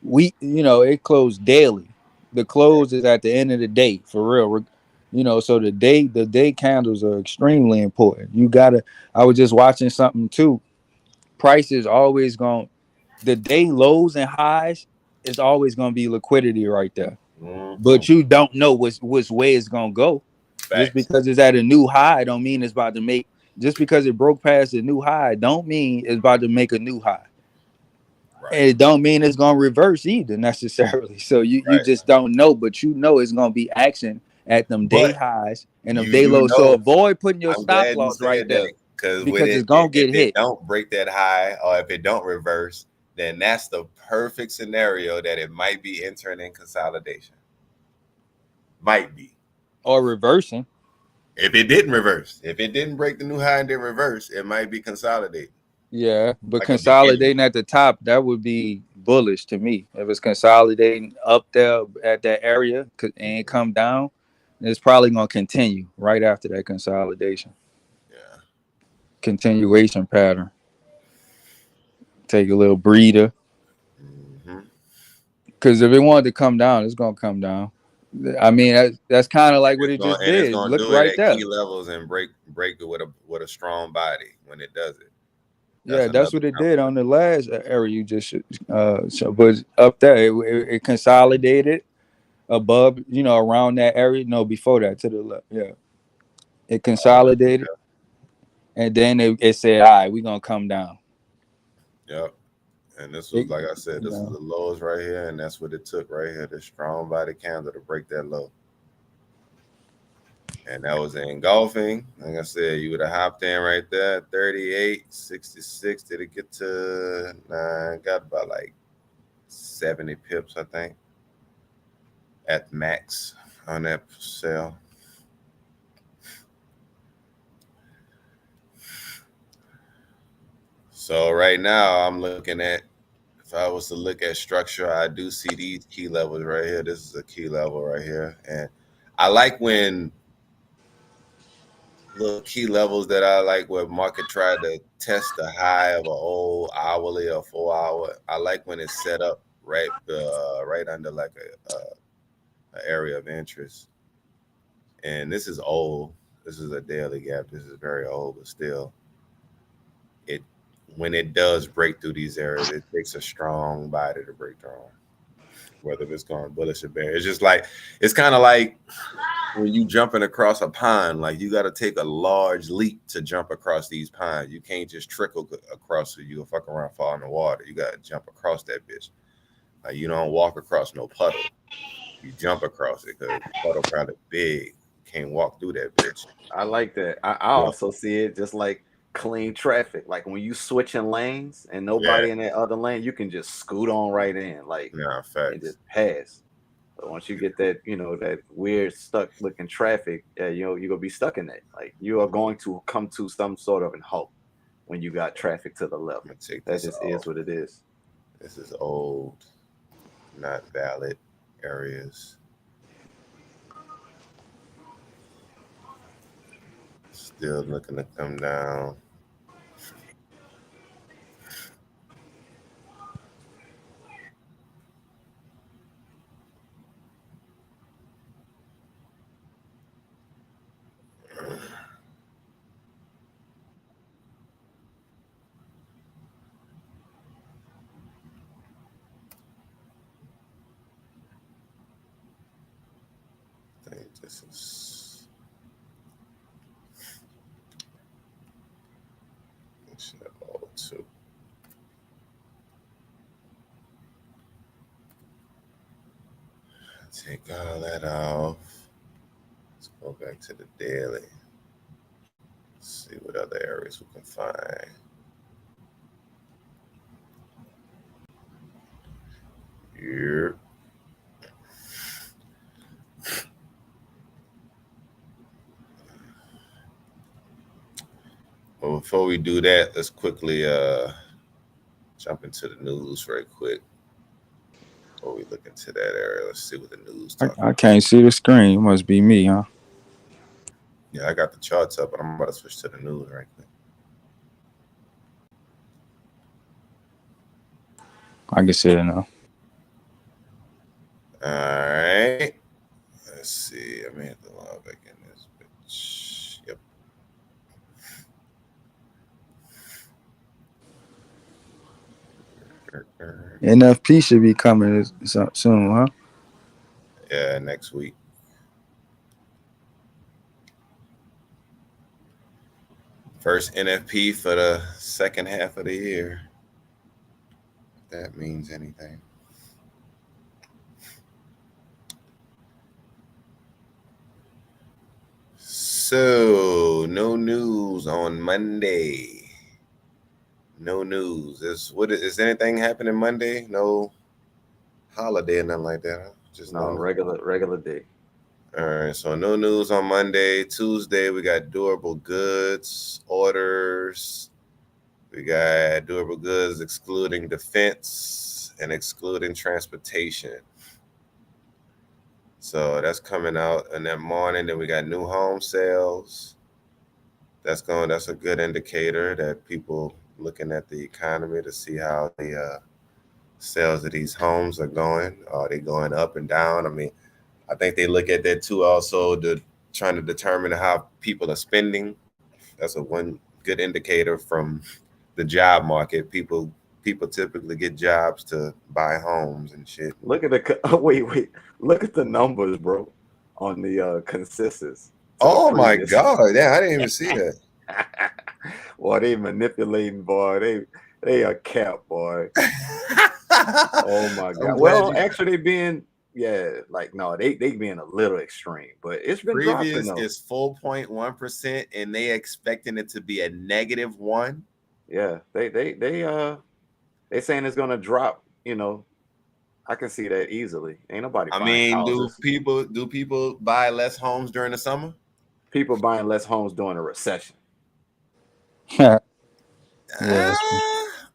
Speaker 3: week. It closed daily. The close is at the end of the day, for real. You know, so the day candles are extremely important. You gotta. I was just watching something too. Price is always going. The day lows and highs is always going to be liquidity right there. But you don't know which way it's gonna go. Just
Speaker 2: Facts.
Speaker 3: because it's at a new high, don't mean it's about to make. Just because it broke past a new high, don't mean it's about to make a new high.
Speaker 2: Right.
Speaker 3: And it don't mean it's gonna reverse either necessarily. So you just don't know, but you know it's gonna be action at them day
Speaker 2: But
Speaker 3: highs and them day
Speaker 2: you
Speaker 3: lows. So
Speaker 2: know,
Speaker 3: avoid putting your
Speaker 2: I'm
Speaker 3: stop
Speaker 2: glad you
Speaker 3: loss right
Speaker 2: said
Speaker 3: there
Speaker 2: that, because with
Speaker 3: because it's
Speaker 2: it,
Speaker 3: gonna
Speaker 2: if
Speaker 3: get
Speaker 2: it
Speaker 3: hit.
Speaker 2: don't break that high or if it don't reverse, then that's the perfect scenario that it might be entering in consolidation. Might be.
Speaker 3: Or reversing.
Speaker 2: If it didn't reverse, if it didn't break the new high and didn't reverse, it might be consolidating.
Speaker 3: Yeah, but
Speaker 2: Like a beginning.
Speaker 3: consolidating at the top, that would be bullish to me. If it's consolidating up there at that area and come down, it's probably going to continue right after that consolidation.
Speaker 2: Yeah.
Speaker 3: Continuation pattern. Take a little breather. Because if it wanted to come down, it's going to come down. I mean, that's kind of like what it just
Speaker 2: And it's
Speaker 3: did.
Speaker 2: gonna
Speaker 3: Look
Speaker 2: do it
Speaker 3: right
Speaker 2: at
Speaker 3: there.
Speaker 2: key levels and break it with a strong body when it does it.
Speaker 3: Yeah, that's
Speaker 2: another
Speaker 3: what it did
Speaker 2: compliment.
Speaker 3: on the last area you just but up there it consolidated above, around that area. No, before that, to the left. Yeah, it consolidated, and then it said, "All right, we're gonna come down."
Speaker 2: Yep. And this was, like I said, this was
Speaker 3: Yeah.
Speaker 2: the lowest right here, and that's what it took right here, the strong body candle to break that low. And that was engulfing. Like I said, you would have hopped in right there, 38.66. Did it get to 9? Got about like 70 pips, I think, at max on that sale. So right now I'm looking at, if I was to look at structure, I do see these key levels right here. This is a key level right here. And I like when little key levels that I like where market tried to test the high of an old hourly or 4 hour. I like when it's set up right under like a area of interest. And this is old. This is a daily gap. This is very old, but still, when it does break through these areas, it takes a strong body to break through. Whether it's going bullish or bear, it's just like, it's kind of like when you jumping across a pond. Like, you got to take a large leap to jump across these ponds. You can't just trickle across, so you'll fuck around, fall in the water. You got to jump across that bitch. Like, you don't walk across no puddle. You jump across it, because the puddle probably big. Can't walk through that bitch.
Speaker 1: I like that. I also see it just like clean traffic. Like when you switching lanes and nobody in that other lane, you can just scoot on right in, like, and just pass. But once you get that, that weird stuck looking traffic, you're gonna be stuck in that. Like, you are going to come to some sort of an halt when you got traffic to the left. That just is what it is.
Speaker 2: This is old, not valid areas. Still looking to come down. I think this is old too. Take all that off. Let's go back to the daily. Let's see what other areas we can find. Here. Well, before we do that, let's quickly jump into the news very quick. Before we look into that area, let's see what the news talks about.
Speaker 3: I can't see the screen. It must be me, huh?
Speaker 2: Yeah, I got the charts up, but I'm about to switch to the news right quick.
Speaker 3: I can see it now.
Speaker 2: All right. Let's see. I may have to log back in this bitch. Yep.
Speaker 3: NFP should be coming soon, huh?
Speaker 2: Yeah, next week. First NFP for the second half of the year. If that means anything. So, no news on Monday. No news. Is anything happening Monday? No holiday or nothing like that. Huh? Just
Speaker 1: no regular day.
Speaker 2: All right, so no news on Monday. Tuesday, we got durable goods orders. We got durable goods excluding defense and excluding transportation. So that's coming out in that morning. Then we got new home sales. That's a good indicator that people looking at the economy to see how the sales of these homes are going. Are they going up and down? I mean, I think they look at that too. Also, trying to determine how people are spending. That's one good indicator from the job market. People typically get jobs to buy homes and shit.
Speaker 1: Look at the wait. Look at the numbers, bro, on the consensus.
Speaker 2: Oh my God! Yeah, I didn't even see that.
Speaker 1: Boy, they manipulating, boy. They a cap, boy. Oh my God. Well, actually, they being no, they being a little extreme, but it's been
Speaker 2: previous
Speaker 1: dropping,
Speaker 2: is 4.1%, and they expecting it to be a -1.
Speaker 1: Yeah, they saying it's gonna drop. You know, I can see that easily. Ain't nobody.
Speaker 2: I mean, do people buy less homes during the summer?
Speaker 1: People buying less homes during a recession.
Speaker 3: Yeah,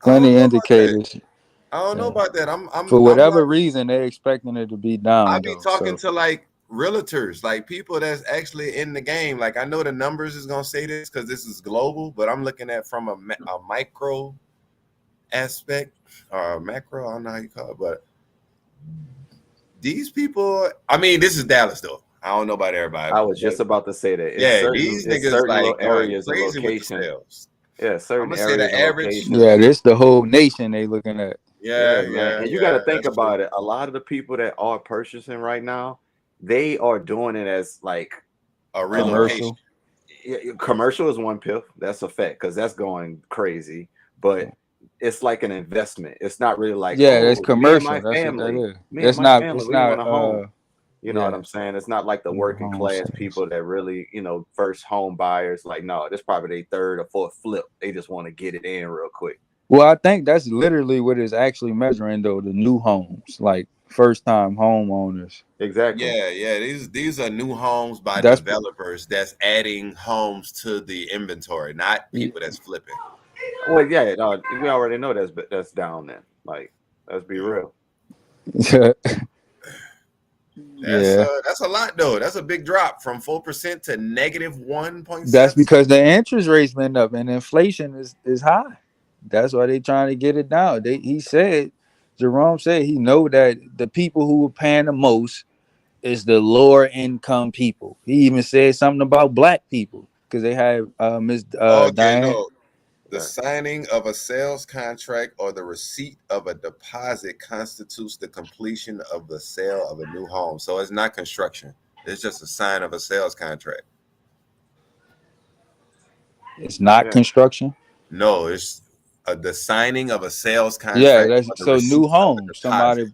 Speaker 3: plenty indicators.
Speaker 2: I don't know about that. I'm
Speaker 3: for whatever reason they're expecting it to be down.
Speaker 2: I be talking to like realtors, like people that's actually in the game. Like I know the numbers is gonna say this because this is global, but I'm looking at from a micro aspect or macro. I don't know how you call it, but these people. I mean, this is Dallas though. I don't know about everybody.
Speaker 1: I was just about to say that.
Speaker 2: These niggas like areas and location.
Speaker 1: Yeah, certain
Speaker 2: areas. The average.
Speaker 3: Yeah, this the whole nation they looking at.
Speaker 1: Yeah, man. And you got to think about it. A lot of the people that are purchasing right now, they are doing it as like
Speaker 2: a relocation.
Speaker 1: Commercial is one PIF. That's a fact because that's going crazy. But it's like an investment. It's not really like
Speaker 3: it's commercial.
Speaker 1: Me and my family.
Speaker 3: It's not. It's not.
Speaker 1: Home. You know what I'm saying? It's not like the working class people that really, first home buyers. Like, no, this probably their third or fourth flip. They just want to get it in real quick.
Speaker 3: Well, I think that's literally what it's actually measuring, though, the new homes, like first-time homeowners.
Speaker 1: Exactly.
Speaker 2: Yeah. These are new homes by developers that's adding homes to the inventory, not people that's flipping.
Speaker 1: Well, yeah, we already know that's down then. Like, let's be real.
Speaker 2: That's a lot, though. That's a big drop from 4% to -1.7.
Speaker 3: That's because the interest rates went up and inflation is high. That's why they trying to get it down. Jerome said he know that the people who are paying the most is the lower income people. He even said something about black people because they have Miss Diane.
Speaker 2: No. The signing of a sales contract or the receipt of a deposit constitutes the completion of the sale of a new home. So it's not construction. It's just a sign of a sales contract.
Speaker 3: It's not construction?
Speaker 2: No, it's the signing of a sales contract.
Speaker 3: Yeah, so new home. Somebody.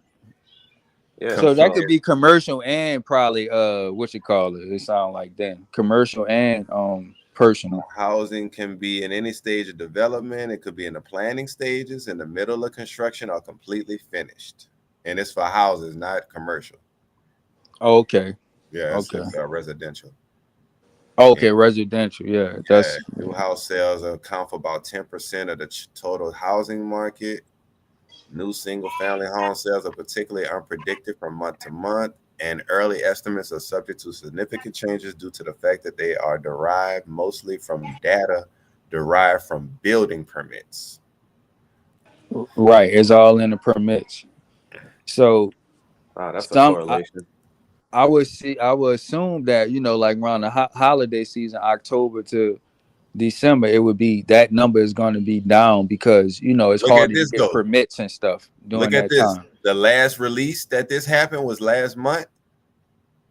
Speaker 3: Yeah. So that could be commercial and probably it sound like that. Commercial and personal.
Speaker 2: Housing can be in any stage of development. It could be in the planning stages, in the middle of construction, or completely finished. And it's for houses, not commercial.
Speaker 3: Okay.
Speaker 2: Yeah, it's residential.
Speaker 3: Okay, residential. Yeah,
Speaker 2: new house sales account for about 10% of the total housing market. New single-family home sales are particularly unpredictable from month to month, and early estimates are subject to significant changes due to the fact that they are derived mostly from data derived from building permits.
Speaker 3: Right, it's all in the permits. So
Speaker 1: that's a correlation.
Speaker 3: I would assume that, you know, like around the holiday season, October to December, it would be that number is going to be down because, you know, it's
Speaker 2: Look at
Speaker 3: harder to
Speaker 2: this
Speaker 3: get
Speaker 2: though.
Speaker 3: permits and stuff during
Speaker 2: Look at
Speaker 3: that
Speaker 2: this.
Speaker 3: time.
Speaker 2: The last release that this happened was last month.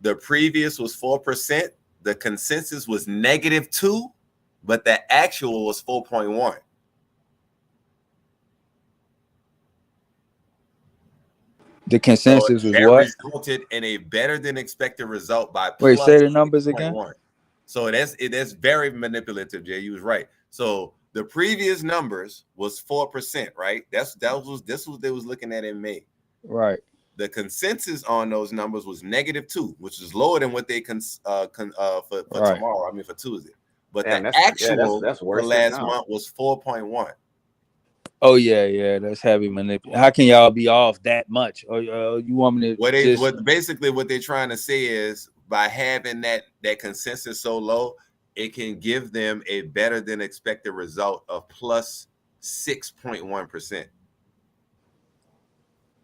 Speaker 2: The previous was 4%. The consensus was -2, but the actual was 4.1.
Speaker 3: The consensus
Speaker 2: So
Speaker 3: was
Speaker 2: that
Speaker 3: what?
Speaker 2: resulted in a better than expected result by
Speaker 3: Wait,
Speaker 2: plus
Speaker 3: say the numbers
Speaker 2: 6.1.
Speaker 3: again.
Speaker 2: So that's very manipulative, Jay. You was right. So the previous numbers was 4%, right? This was they was looking at in May.
Speaker 3: Right.
Speaker 2: The consensus on those numbers was -2, which is lower than what they for
Speaker 3: Right.
Speaker 2: tomorrow. I mean for Tuesday. But
Speaker 1: Damn,
Speaker 2: the
Speaker 1: that's
Speaker 2: actual
Speaker 1: that's
Speaker 2: for
Speaker 1: worse
Speaker 2: last
Speaker 1: now.
Speaker 2: month was 4.1.
Speaker 3: Oh yeah, that's heavy manipulation. How can y'all be off that much? Or you want me to
Speaker 2: Basically what they're trying to say is by having that consensus so low, it can give them a better than expected result of plus 6.1%.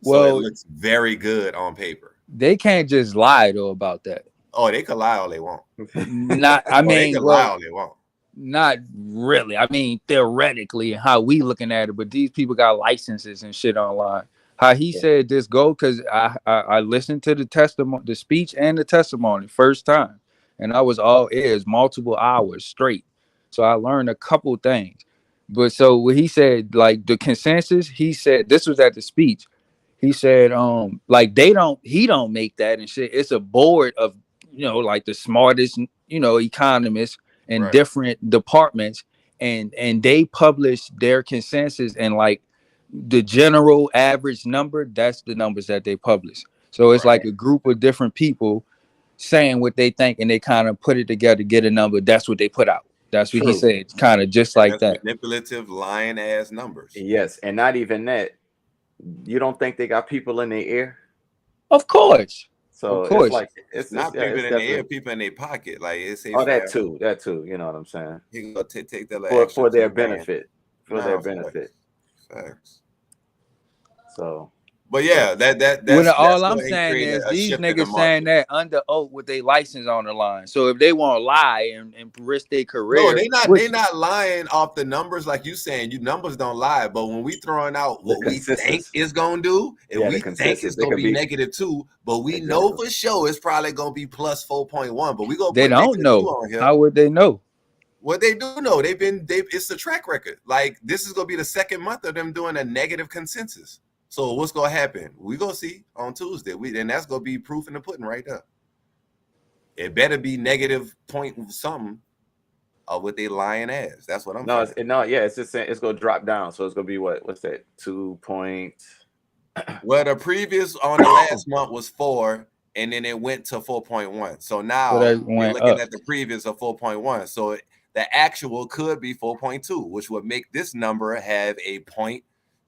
Speaker 2: So it looks very good on paper.
Speaker 3: They can't just lie though about that.
Speaker 2: Oh, they can lie all they want.
Speaker 3: Not, I mean,
Speaker 2: they can lie all they want.
Speaker 3: Not really. I mean, theoretically, how we looking at it, but these people got licenses and shit online. How he said this go, because I listened to the testimony, the speech and the testimony first time, and I was all ears, multiple hours straight. So I learned a couple things. But so what he said, like the consensus, he said this was at the speech. He said, like he don't make that and shit. It's a board of, you know, like the smartest, you know, economists in different departments, and they publish their consensus, and like the general average number, that's the numbers that they publish. So it's like a group of different people saying what they think, and they kind of put it together to get a number. That's what they put out. That's what he said. Kind of just like that.
Speaker 2: Manipulative, lying ass numbers.
Speaker 1: Yes, and not even that. You don't think they got people in their ear?
Speaker 3: Of course.
Speaker 1: So
Speaker 3: of course.
Speaker 1: it's like it's
Speaker 2: not people in their ear, people in their pocket. Like it's
Speaker 1: that too. You know what I'm saying?
Speaker 2: He gonna take that
Speaker 1: for their benefit. Their benefit.
Speaker 2: Facts.
Speaker 1: So,
Speaker 2: but yeah, that's
Speaker 3: all I'm saying is these niggas saying that under oath with their license on the line. So if they want to lie and risk their career,
Speaker 2: no, they not lying off the numbers like you saying. You numbers don't lie, but when we throwing out what we think is gonna do, and we think it's gonna be -2, but we know for sure it's probably gonna be plus 4.1. But we gonna
Speaker 3: they don't know. On here. How would they know?
Speaker 2: What they do know, it's the track record. Like this is gonna be the second month of them doing a negative consensus. So what's gonna happen? We gonna see on Tuesday. And that's gonna be proof in the pudding right there. It better be negative point something of what they lying as. That's what I'm saying.
Speaker 1: It's just saying it's gonna drop down. So it's gonna be what's that? 2 point.
Speaker 2: Well, the previous on the last month was 4, and then it went to 4.1. So now we're looking at the previous of 4.1. So the actual could be 4.2, which would make this number have a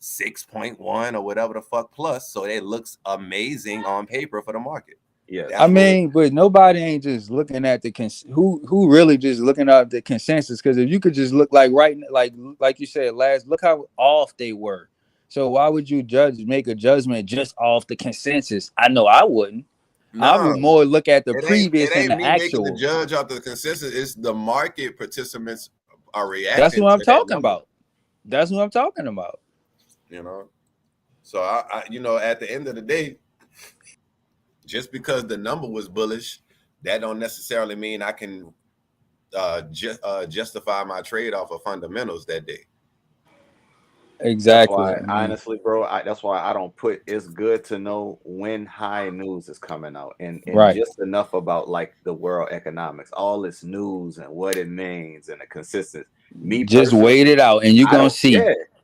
Speaker 2: 6.1 or whatever the fuck plus, so it looks amazing on paper for the market.
Speaker 1: Yeah,
Speaker 3: I mean, but nobody ain't just looking at the who really just looking at the consensus. Because if you could just look like like you said look how off they were. So why would you make a judgment just off the consensus? I know I wouldn't. No, I would more look at the previous and the actual.
Speaker 2: The judge off the consensus is the market participants are reacting.
Speaker 3: That's what I'm talking about. That's what I'm talking about.
Speaker 2: You know, so I at the end of the day, just because the number was bullish, that don't necessarily mean I can justify my trade off of fundamentals that day.
Speaker 1: Exactly. Honestly, bro, that's why I don't put. It's good to know when high news is coming out, and just enough about like the world economics, all this news and what it means, and the consistency. Me
Speaker 3: just wait it out, and you're gonna see.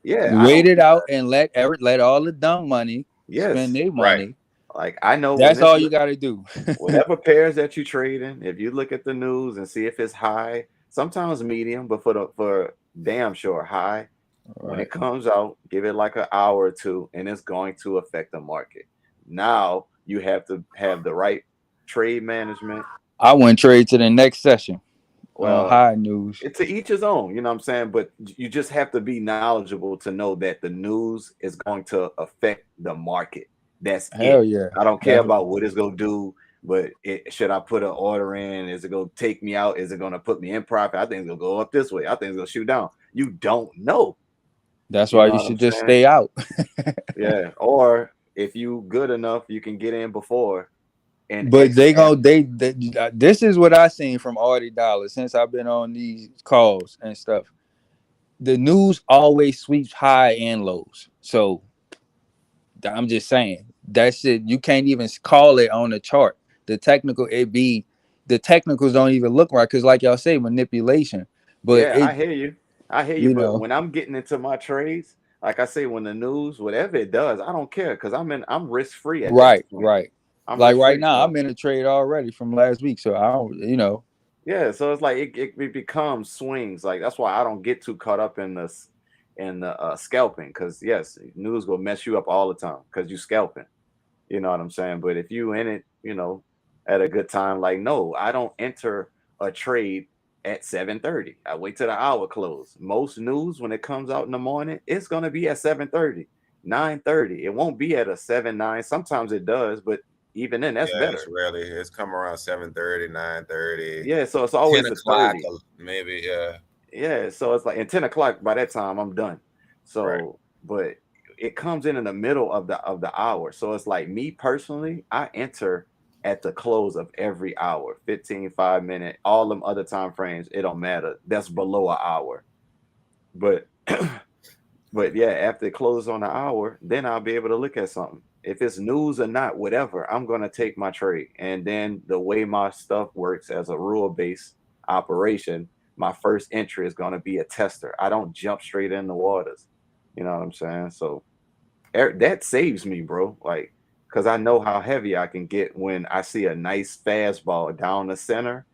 Speaker 1: Yeah,
Speaker 3: wait it out and let all the dumb money spend their money.
Speaker 1: Like I know
Speaker 3: that's all you got to do.
Speaker 1: Whatever pairs that you trade in, if you look at the news and see if it's high, sometimes medium, but for damn sure high. When it comes out, give it like an hour or two, and it's going to affect the market. Now you have to have the right trade management.
Speaker 3: I wouldn't trade to the next session. Well, high news.
Speaker 1: It's to each his own, you know what I'm saying? But you just have to be knowledgeable to know that the news is going to affect the market. That's
Speaker 3: hell yeah.
Speaker 1: I don't care about what it's gonna do, But should I put an order in? Is it gonna take me out? Is it gonna put me in profit? I think it's gonna go up this way. I think it's gonna shoot down. You don't know.
Speaker 3: That's
Speaker 1: You
Speaker 3: why
Speaker 1: know
Speaker 3: you
Speaker 1: what I'm
Speaker 3: should just
Speaker 1: saying?
Speaker 3: stay out.
Speaker 1: Yeah. Or if you good enough, you can get in before and
Speaker 3: But they
Speaker 1: exit.
Speaker 3: this is what I seen from $40 since I've been on these calls and stuff. The news always sweeps high and lows. So I'm just saying that shit you can't even call it on the chart. The technicals don't even look right because, like y'all say, manipulation. But
Speaker 1: Yeah, I hear you. I hear you.
Speaker 3: you
Speaker 1: But
Speaker 3: know,
Speaker 1: when I'm getting into my trades, like I say, when the news, whatever it does, I don't care because I'm risk free at that point.
Speaker 3: right.
Speaker 1: I'm
Speaker 3: Like
Speaker 1: risk
Speaker 3: right
Speaker 1: free.
Speaker 3: now,
Speaker 1: So
Speaker 3: I'm in a trade already from last week, so I don't,
Speaker 1: yeah, so it's like it becomes swings. Like that's why I don't get too caught up in the scalping because yes, news will mess you up all the time because you scalping. You know what I'm saying? But if you in it, at a good time, like no, I don't enter a trade at 7:30. I wait till the hour close. Most news when it comes out in the morning, it's gonna be at 7:30, 9:30. It won't be at a 7-9. Sometimes it does, but even then, that's
Speaker 2: Yeah, it's
Speaker 1: better.
Speaker 2: rarely. It's come around 7:30, 9:30,
Speaker 1: Yeah, so it's
Speaker 2: 10
Speaker 1: always the
Speaker 2: o'clock,
Speaker 1: 30.
Speaker 2: maybe. Yeah,
Speaker 1: Yeah, so it's like at 10 o'clock by that time I'm done.
Speaker 2: right.
Speaker 1: So, but it comes in the middle of the hour. So it's like me personally, I enter at the close of every hour, 15, 5 minute, all them other time frames, it don't matter. That's below an hour. But but yeah, after it closes on the hour, then I'll be able to look at something. If it's news or not, whatever, I'm gonna take my trade. And then the way my stuff works as a rule-based operation, my first entry is gonna be a tester. I don't jump straight in the waters. You know what I'm saying? So that saves me, bro. Like, because I know how heavy I can get when I see a nice fastball down the center,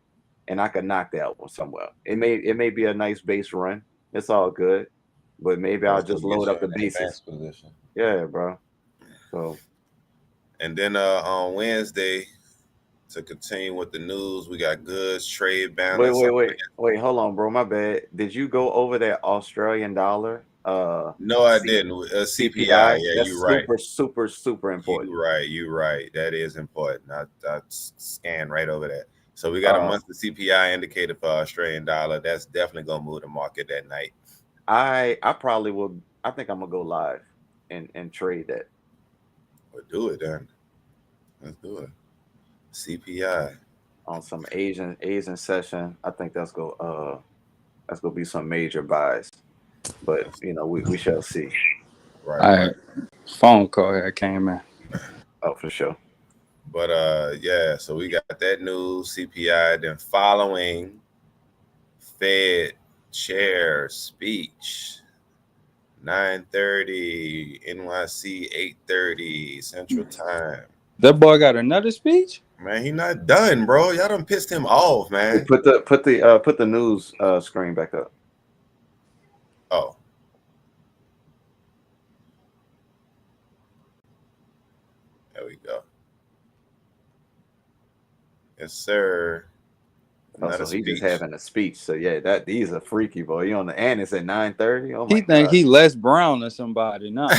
Speaker 1: and I can knock that one somewhere. It may be a nice base run. It's all good, but maybe I'll
Speaker 2: That's gonna
Speaker 1: just
Speaker 2: get
Speaker 1: load
Speaker 2: you
Speaker 1: up
Speaker 2: in
Speaker 1: the
Speaker 2: the
Speaker 1: bases.
Speaker 2: advanced position.
Speaker 1: Yeah, bro. So
Speaker 2: And then on Wednesday, to continue with the news, we got goods, trade
Speaker 1: wait,
Speaker 2: balance.
Speaker 1: wait, wait, wait. Hold on, bro. My bad. Did you go over that Australian dollar?
Speaker 2: No, I
Speaker 1: C-
Speaker 2: didn't. CPI.
Speaker 1: CPI.
Speaker 2: Yeah,
Speaker 1: That's
Speaker 2: you right.
Speaker 1: super, super, super
Speaker 2: You
Speaker 1: important.
Speaker 2: right. You right. That is important. I scanned right over that. So we got a
Speaker 1: Uh,
Speaker 2: monthly CPI indicator for Australian dollar. That's definitely gonna move the market that night.
Speaker 1: I probably will. I think I'm gonna go live and trade that
Speaker 2: We'll do it then. Let's do it. CPI.
Speaker 1: on some Asian session. I think that's gonna be some major buys. But we shall see.
Speaker 2: Right,
Speaker 3: all
Speaker 2: right.
Speaker 3: right. Phone call here came in.
Speaker 1: Oh, for sure.
Speaker 2: But yeah, so we got that news, CPI, then following Fed chair speech, 9:30 NYC, 8:30 Central Time.
Speaker 3: That boy got another speech.
Speaker 2: Man, he not done, bro. Y'all done pissed him off,
Speaker 1: Hey,
Speaker 2: man.
Speaker 1: put the news screen back up.
Speaker 2: Oh. There we go. Yes, sir.
Speaker 1: Oh,
Speaker 2: Another
Speaker 1: so he just
Speaker 2: speech.
Speaker 1: having a speech. So yeah, these are freaky, boy. You on the and it's at 9:30. Oh
Speaker 3: He
Speaker 1: my
Speaker 3: think
Speaker 1: god.
Speaker 3: he Les Brown or somebody. Nah.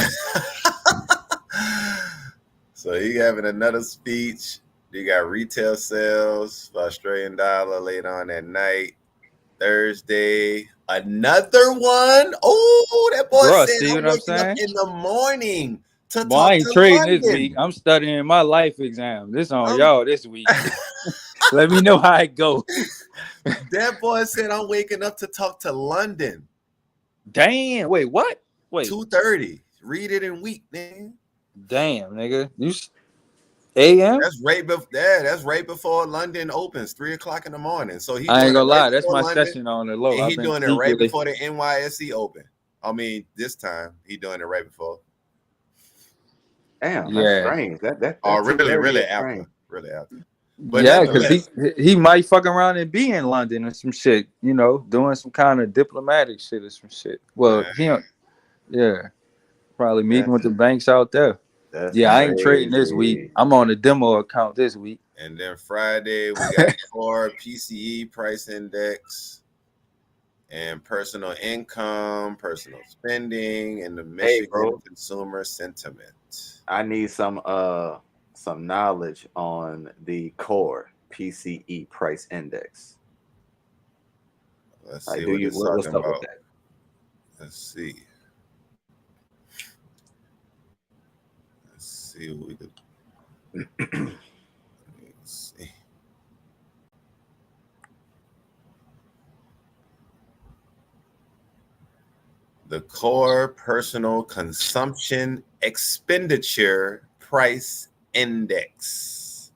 Speaker 2: So he having another speech. You got retail sales for Australian dollar later on that night. Thursday, another one. Oh, that boy
Speaker 3: Bro,
Speaker 2: said
Speaker 3: see
Speaker 2: I'm
Speaker 3: what I'm
Speaker 2: waking up
Speaker 3: saying?
Speaker 2: in the morning to
Speaker 3: Boy, I
Speaker 2: talk
Speaker 3: ain't
Speaker 2: to
Speaker 3: trading this week.
Speaker 2: London.
Speaker 3: I'm studying my life exam. This on
Speaker 2: I'm
Speaker 3: y'all this week. Let me know how it go.
Speaker 2: That boy said I'm waking up to talk to London.
Speaker 3: Damn. Wait, what? Wait.
Speaker 2: 2:30. Read it in week, man.
Speaker 3: Damn, nigga. You AM?
Speaker 2: That's right before London opens, 3 o'clock in the morning. So he
Speaker 3: I ain't
Speaker 2: doing it
Speaker 3: gonna
Speaker 2: right
Speaker 3: lie. That's
Speaker 2: before
Speaker 3: my
Speaker 2: London,
Speaker 3: session on the low.
Speaker 2: and
Speaker 3: I've
Speaker 2: he
Speaker 3: been
Speaker 2: doing it right
Speaker 3: secretly.
Speaker 2: before the NYSE open. I mean, this time he doing it right before.
Speaker 1: Damn, that's
Speaker 3: Yeah.
Speaker 1: strange. That
Speaker 2: Oh, really,
Speaker 1: 2:30
Speaker 2: really
Speaker 1: is strange.
Speaker 2: after, really after. But
Speaker 3: Yeah, because
Speaker 2: nonetheless,
Speaker 3: he might fuck around and be in London or some shit, doing some kind of diplomatic shit or some shit. Well,
Speaker 2: man,
Speaker 3: yeah, probably meeting with
Speaker 1: That's
Speaker 3: the banks out there.
Speaker 1: that's
Speaker 3: Yeah, I ain't trading this week.
Speaker 1: crazy.
Speaker 3: I'm on a demo account this week.
Speaker 2: and then Friday we got core PCE price index and personal income, personal spending, and the
Speaker 1: Hey,
Speaker 2: Michigan
Speaker 1: bro,
Speaker 2: consumer sentiment.
Speaker 1: I need some some knowledge on the core PCE price index.
Speaker 2: Let's see what it's
Speaker 1: what's
Speaker 2: talking
Speaker 1: up with
Speaker 2: about.
Speaker 1: that?
Speaker 2: Let's see. Let's see what we could. Let's see. The core personal consumption expenditure price index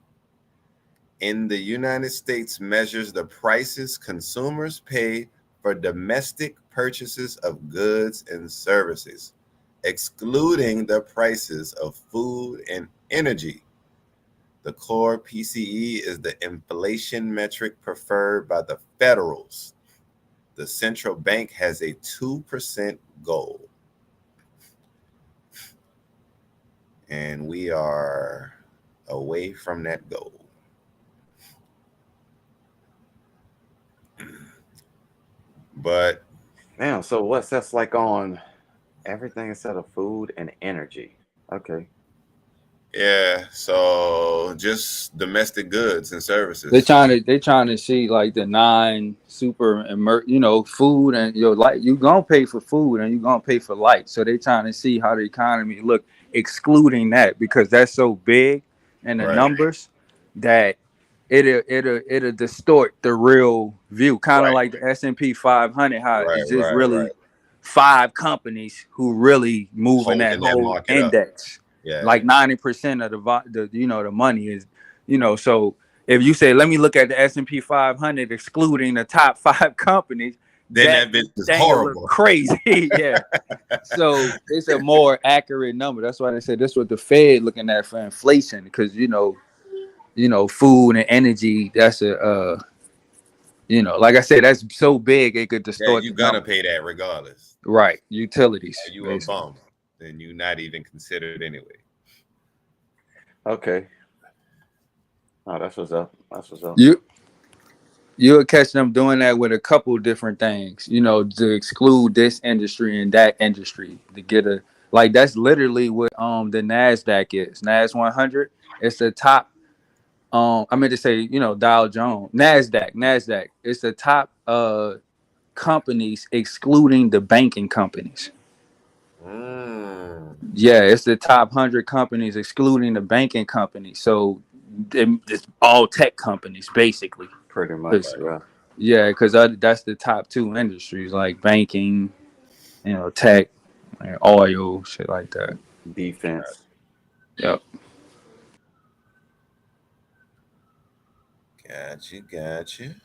Speaker 2: in the United States measures the prices consumers pay for domestic purchases of goods and services, excluding the prices of food and energy. The core PCE is the inflation metric preferred by the federals. The central bank has a 2% goal. And we are away from that goal. But
Speaker 1: Damn, so what's that's like on everything instead of food and energy? Okay.
Speaker 2: yeah, so just domestic goods and services.
Speaker 3: They trying to see like the 9 super food, and like you gonna pay for food and you gonna pay for light. So they trying to see how the economy look, excluding that, because that's so big and the numbers that it'll distort the real view. Kind of like the S&P 500, how it's just really 5 companies who really moving that whole index.
Speaker 2: Yeah.
Speaker 3: Like 90% of the money is, so if you say, let me look at the S&P 500 excluding the top 5 companies,
Speaker 2: then that bitch is horrible.
Speaker 3: Crazy. Yeah. So it's a more accurate number. That's why they said this was the Fed looking at for inflation, because food and energy, that's a like I said, that's so big it could distort.
Speaker 2: Yeah, you're gonna pay that regardless.
Speaker 3: Right. Utilities.
Speaker 2: Are you basically a bum? Then you're not even considered anyway.
Speaker 1: Okay. Oh, that's what's up. That's what's up.
Speaker 3: You'll catch them doing that with a couple different things, to exclude this industry and that industry to get that's literally what the NASDAQ is. NAS 100. It's the top. I meant to say, Dow Jones, NASDAQ. It's the top companies excluding the banking companies. Yeah, it's the top 100 companies excluding the banking companies. So it's all tech companies, basically.
Speaker 1: Pretty much,
Speaker 3: yeah. Because that's the top 2 industries, like banking, tech, like oil, shit like that.
Speaker 1: Defense.
Speaker 3: Yep.
Speaker 2: Gotcha.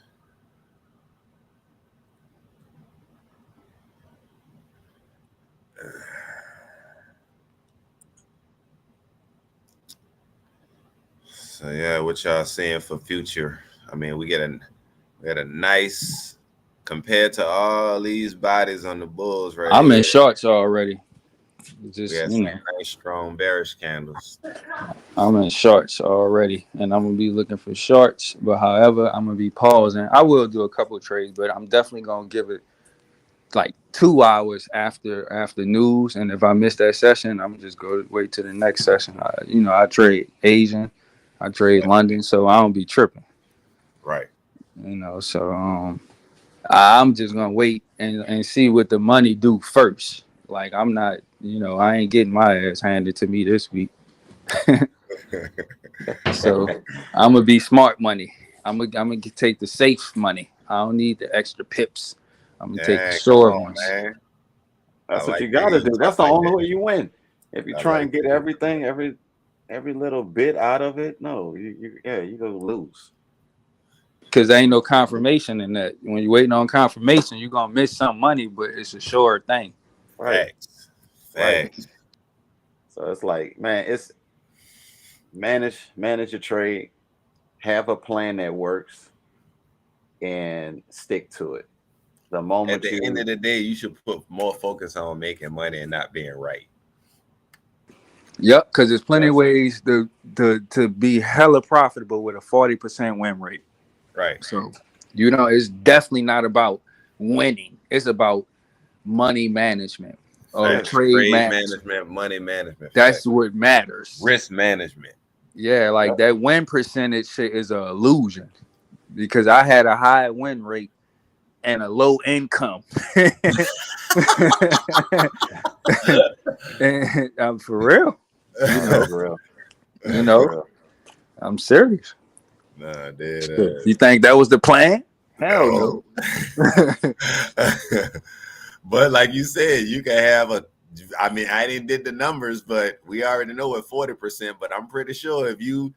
Speaker 2: So yeah, what y'all saying for future? I mean, we got a nice, compared to all these bodies on the bulls right
Speaker 3: I'm
Speaker 2: here,
Speaker 3: in shorts already. Just
Speaker 2: we had some nice strong bearish candles.
Speaker 3: I'm in shorts already, and I'm gonna be looking for shorts. But however, I'm gonna be pausing. I will do a couple of trades, but I'm definitely gonna give it like 2 hours after news. And if I miss that session, I'm just go wait to the next session. I trade Asian, I trade London, so I don't be tripping.
Speaker 2: Right.
Speaker 3: So I'm just gonna wait and see what the money do first. Like I'm not, I ain't getting my ass handed to me this week. So I'm gonna be smart money. I'm gonna take the safe money. I don't need the extra pips. I'm gonna take the short ones.
Speaker 2: Man.
Speaker 1: That's what you gotta do. That's the only way you win. If you try and get everything, every little bit out of it, no, you gonna lose.
Speaker 3: Because there ain't no confirmation in that. When you're waiting on confirmation, you're gonna miss some money, but it's a sure thing.
Speaker 1: Right. So it's like, man, it's manage your trade, have a plan that works, and stick to it. The moment
Speaker 2: at the end of the day, you should put more focus on making money and not being right.
Speaker 3: Yep, because there's plenty of ways to be hella profitable with a 40% win rate.
Speaker 2: Right.
Speaker 3: So it's definitely not about winning. It's about money management or trade management,
Speaker 2: money management.
Speaker 3: That's what matters.
Speaker 2: Risk management.
Speaker 3: Yeah, like that win percentage shit is an illusion because I had a high win rate and a low income. And I'm for real. You know,
Speaker 1: For real.
Speaker 3: you know, I'm serious.
Speaker 2: Nah, dude.
Speaker 3: You think that was the plan? Hell no.
Speaker 2: But like you said, you can have a. I mean, I didn't did the numbers, but we already know what 40%. But I'm pretty sure if you,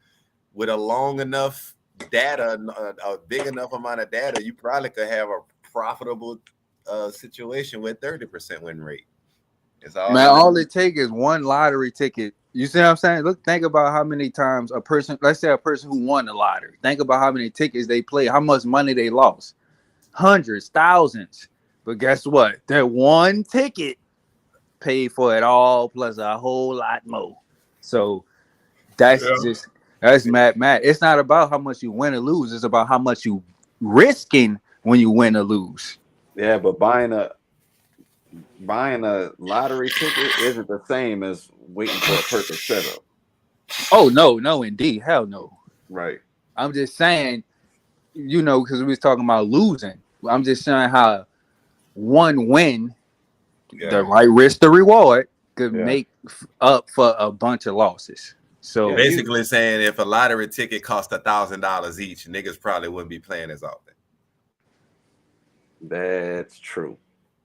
Speaker 2: with a long enough data, a big enough amount of data, you probably could have a profitable situation with 30% win rate. It's all
Speaker 3: Man, all it takes is one lottery ticket. You see what I'm saying? Look, think about how many times a person, let's say a person who won the lottery, think about how many tickets they played, how much money they lost. Hundreds, thousands. But guess what? That one ticket paid for it all plus a whole lot more. So that's mad. It's not about how much you win or lose. It's about how much you risking when you win or lose.
Speaker 1: Yeah, but buying a lottery ticket isn't the same as waiting for a perfect setup.
Speaker 3: Oh no, indeed, hell no.
Speaker 1: Right.
Speaker 3: I'm just saying, you know, because we was talking about losing. I'm just saying how one win, the right risk to reward, could make up for a bunch of losses. So
Speaker 2: basically saying if a lottery ticket cost $1,000 each, niggas probably wouldn't be playing as often.
Speaker 1: That's true.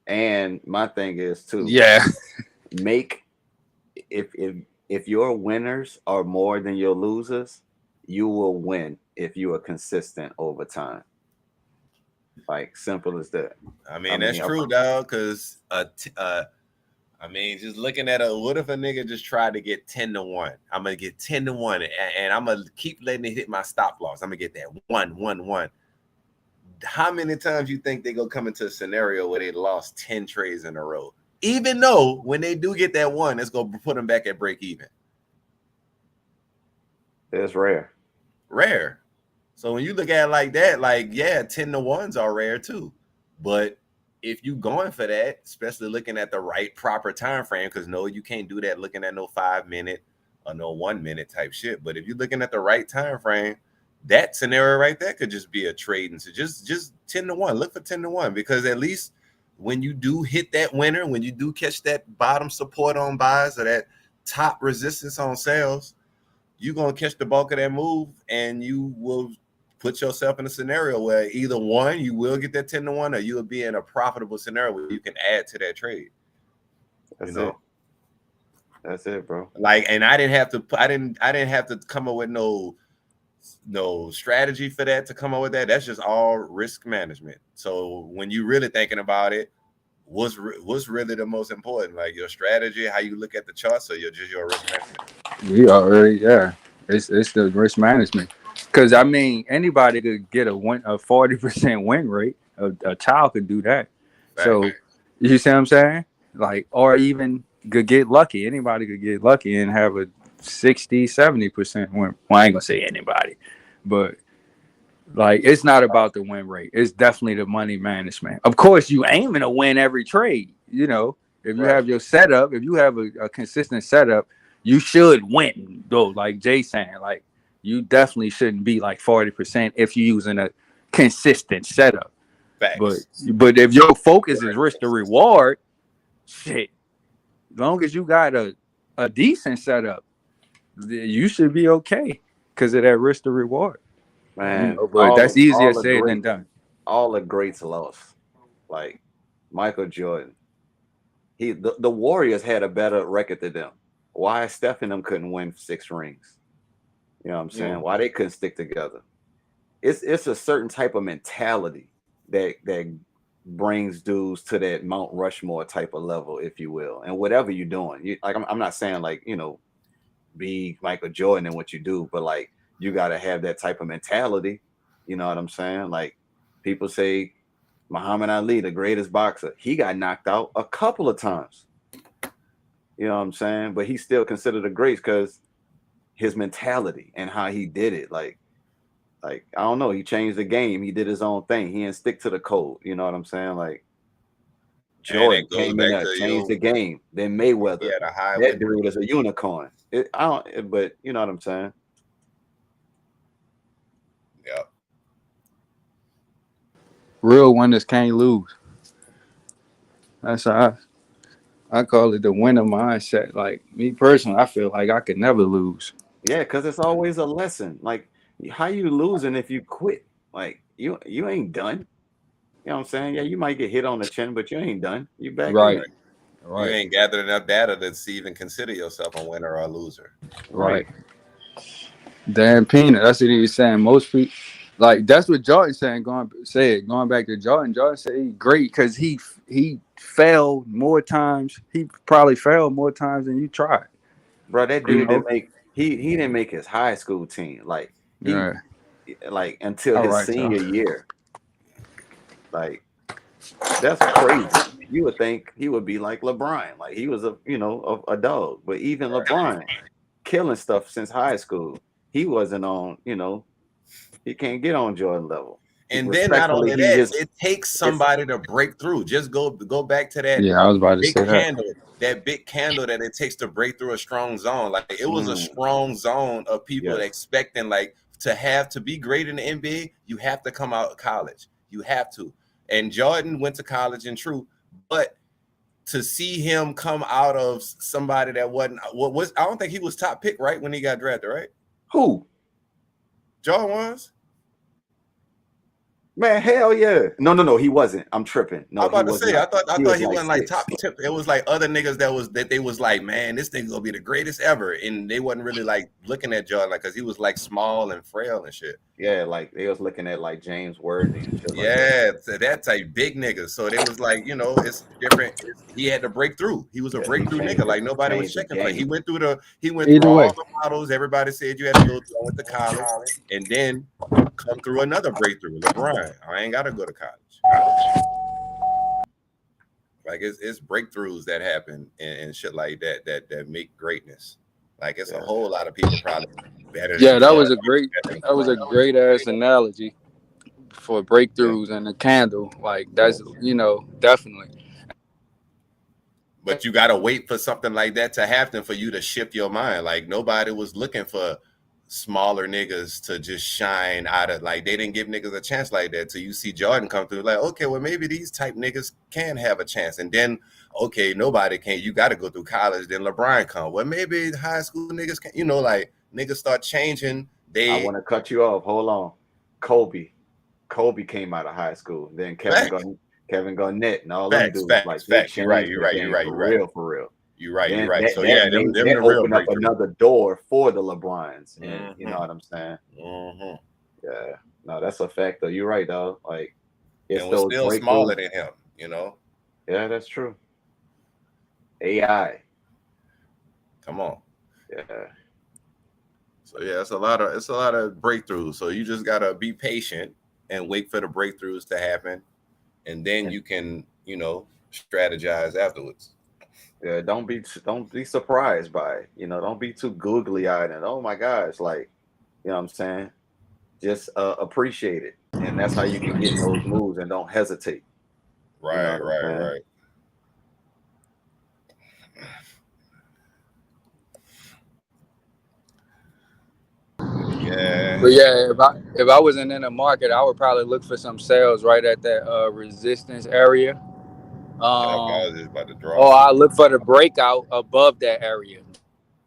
Speaker 1: And my thing is too.
Speaker 3: Yeah.
Speaker 1: If your winners are more than your losers, you will win if you are consistent over time. Like simple as that.
Speaker 2: I mean that's true, dog. Because I mean, just looking at what if a nigga just tried to get 10-1? I'm gonna get 10-1, and I'm gonna keep letting it hit my stop loss. I'm gonna get that 1-1-1. How many times you think they gonna come into a scenario where they lost 10 trades in a row? Even though when they do get that one, it's gonna put them back at break even.
Speaker 1: It's rare.
Speaker 2: Rare. So when you look at it like that, like 10-1s are rare too. But if you going for that, especially looking at the right proper time frame, because no, you can't do that looking at no 5 minute or no 1 minute type shit. But if you're looking at the right time frame, that scenario right there could just be a trade. And so just 10-1. Look for 10-1, because at least when you do hit that winner, when you do catch that bottom support on buys or that top resistance on sales, you're gonna catch the bulk of that move, and you will put yourself in a scenario where either one, you will get that 10-1, or you will be in a profitable scenario where you can add to that trade.
Speaker 1: That's it. That's it, bro.
Speaker 2: Like, and I didn't have to come up with no strategy for that to come up with that. That's just all risk management. So when you really thinking about it, what's really the most important? Like your strategy, how you look at the charts, or your risk management?
Speaker 3: We already, it's the risk management. Because I mean, anybody could get a 40% win rate. A child could do that. Right. So you see what I'm saying? Like, or even could get lucky. Anybody could get lucky and have a 60-70% win. Well, I ain't gonna say anybody, but like, it's not about the win rate. It's definitely the money management. Of course, you aiming to win every trade. You know, if you have your setup, if you have a consistent setup, you should win. Though, like Jay saying, like, you definitely shouldn't be like 40% if you're using a consistent setup.
Speaker 2: Facts.
Speaker 3: But if your focus is risk to reward, shit, as long as you got a decent setup, you should be okay because of that risk to reward.
Speaker 1: Man,
Speaker 3: you know, but that's easier said than done.
Speaker 1: All the greats lost. Like Michael Jordan. The Warriors had a better record than them. Why Steph and them couldn't win 6 rings? You know what I'm saying? Yeah. Why they couldn't stick together? It's a certain type of mentality that brings dudes to that Mount Rushmore type of level, if you will. And whatever you're doing, I'm not saying like, you know, be Michael Jordan in what you do, but like you got to have that type of mentality. You know what I'm saying? Like people say Muhammad Ali, the greatest boxer, he got knocked out a couple of times. You know what I'm saying? But he's still considered a great because his mentality and how he did it. Like I don't know, he changed the game. He did his own thing. He didn't stick to the code. You know what I'm saying? Like Jordan came in there, changed the game. Then Mayweather, that dude is a unicorn. But you know what I'm saying?
Speaker 3: Real winners can't lose. That's how I call it the winner mindset. Like me personally, I feel like I could never lose.
Speaker 1: Yeah, because it's always a lesson. Like, how you losing if you quit? Like, you ain't done. You know what I'm saying? Yeah, you might get hit on the chin, but you ain't done. You back in
Speaker 3: Right.
Speaker 1: it.
Speaker 2: You
Speaker 3: Right.
Speaker 2: ain't gathered enough data to even consider yourself a winner or a loser.
Speaker 3: Right. Dan Peanut. That's what he was saying. Most people, like that's what Jordan going back to Jordan. Jordan said he's great because he failed more times. He probably failed more times than you tried.
Speaker 1: Bro, that
Speaker 3: You
Speaker 1: dude
Speaker 3: know.
Speaker 1: didn't make he didn't make his high school team. Like he
Speaker 3: Yeah.
Speaker 1: like until
Speaker 3: All
Speaker 1: his
Speaker 3: right,
Speaker 1: senior
Speaker 3: y'all.
Speaker 1: year. Like, that's crazy. You would think he would be like LeBron. Like, he was a dog. But even LeBron killing stuff since high school, he wasn't on, he can't get on Jordan level.
Speaker 2: And then not
Speaker 1: Respectfully,
Speaker 2: only that, it takes
Speaker 1: it's
Speaker 2: somebody to break through. Just go back to that
Speaker 3: Yeah, I was about to
Speaker 2: big
Speaker 3: say that.
Speaker 2: candle, that it takes to break through a strong zone. Like it was a
Speaker 1: Mm,
Speaker 2: strong zone of people
Speaker 1: yes.
Speaker 2: expecting like to be great in the NBA, you have to come out of college. You have to. And Jordan went to college in truth, but to see him come out of somebody that wasn't I don't think he was top pick, right, when he got drafted, right?
Speaker 1: Who?
Speaker 2: Jordan was?
Speaker 1: Man, hell yeah. No, he wasn't. I'm tripping. No,
Speaker 2: I'm
Speaker 1: he
Speaker 2: about to
Speaker 1: was
Speaker 2: say, I
Speaker 1: not.
Speaker 2: thought
Speaker 1: He was
Speaker 2: he
Speaker 1: like
Speaker 2: wasn't like
Speaker 1: 6.
Speaker 2: top tip. It was like other niggas that they was like, man, this nigga's gonna be the greatest ever, and they wasn't really like looking at Jordan like because he was like small and frail and shit.
Speaker 1: Yeah, like they was looking at like James Worthy and shit like that.
Speaker 2: Yeah, so that type big niggas. So they was like, it's different. He had to break through. He was a
Speaker 1: Yeah,
Speaker 2: breakthrough nigga. Like nobody was checking for. He went through
Speaker 3: Either
Speaker 2: all
Speaker 3: way.
Speaker 2: the models. Everybody said you had to go through. I went to college, and then come through another breakthrough. LeBron, I ain't gotta go to college. Like it's breakthroughs that happen and shit like that make greatness. Like it's a whole lot of people probably better than
Speaker 3: Yeah, that
Speaker 2: Jordan.
Speaker 3: was a great ass analogy for breakthroughs and the candle. Like that's definitely.
Speaker 2: But you gotta wait for something like that to happen for you to shift your mind. Like nobody was looking for smaller niggas to just shine out of, like they didn't give niggas a chance like that till you see Jordan come through. Like, okay, well maybe these type niggas can have a chance. And then okay, nobody can, you gotta go through college, then LeBron come. Well, maybe high school niggas can, like niggas start changing.
Speaker 1: I want to cut you off. Hold on. Kobe came out of high school. Then Kevin Garnett and all them dudes, like they changed
Speaker 2: You're right.
Speaker 1: the game for real.
Speaker 2: You're right.
Speaker 1: That,
Speaker 2: So
Speaker 1: that
Speaker 2: them
Speaker 1: that
Speaker 2: the real
Speaker 1: opened up
Speaker 2: breakthrough.
Speaker 1: another door for the LeBrons, and you know what I'm saying?
Speaker 2: Mm-hmm.
Speaker 1: Yeah, no, that's a fact though. You're right, though. Like it's
Speaker 2: and was
Speaker 1: those
Speaker 2: still smaller than him,
Speaker 1: Yeah, that's true. AI.
Speaker 2: Come on.
Speaker 1: Yeah.
Speaker 2: So yeah, it's a lot of breakthroughs. So you just gotta be patient and wait for the breakthroughs to happen, and then you can, strategize afterwards.
Speaker 1: Yeah, don't be surprised by it. Don't be too googly eyed and oh my gosh, like you know what I'm saying. Just appreciate it, and that's how you can get in those moves and don't hesitate.
Speaker 2: Right. Yeah.
Speaker 3: But yeah, if I wasn't in the market, I would probably look for some sales right at that resistance area.
Speaker 2: I was just about to draw.
Speaker 3: Or I look for the breakout above that area.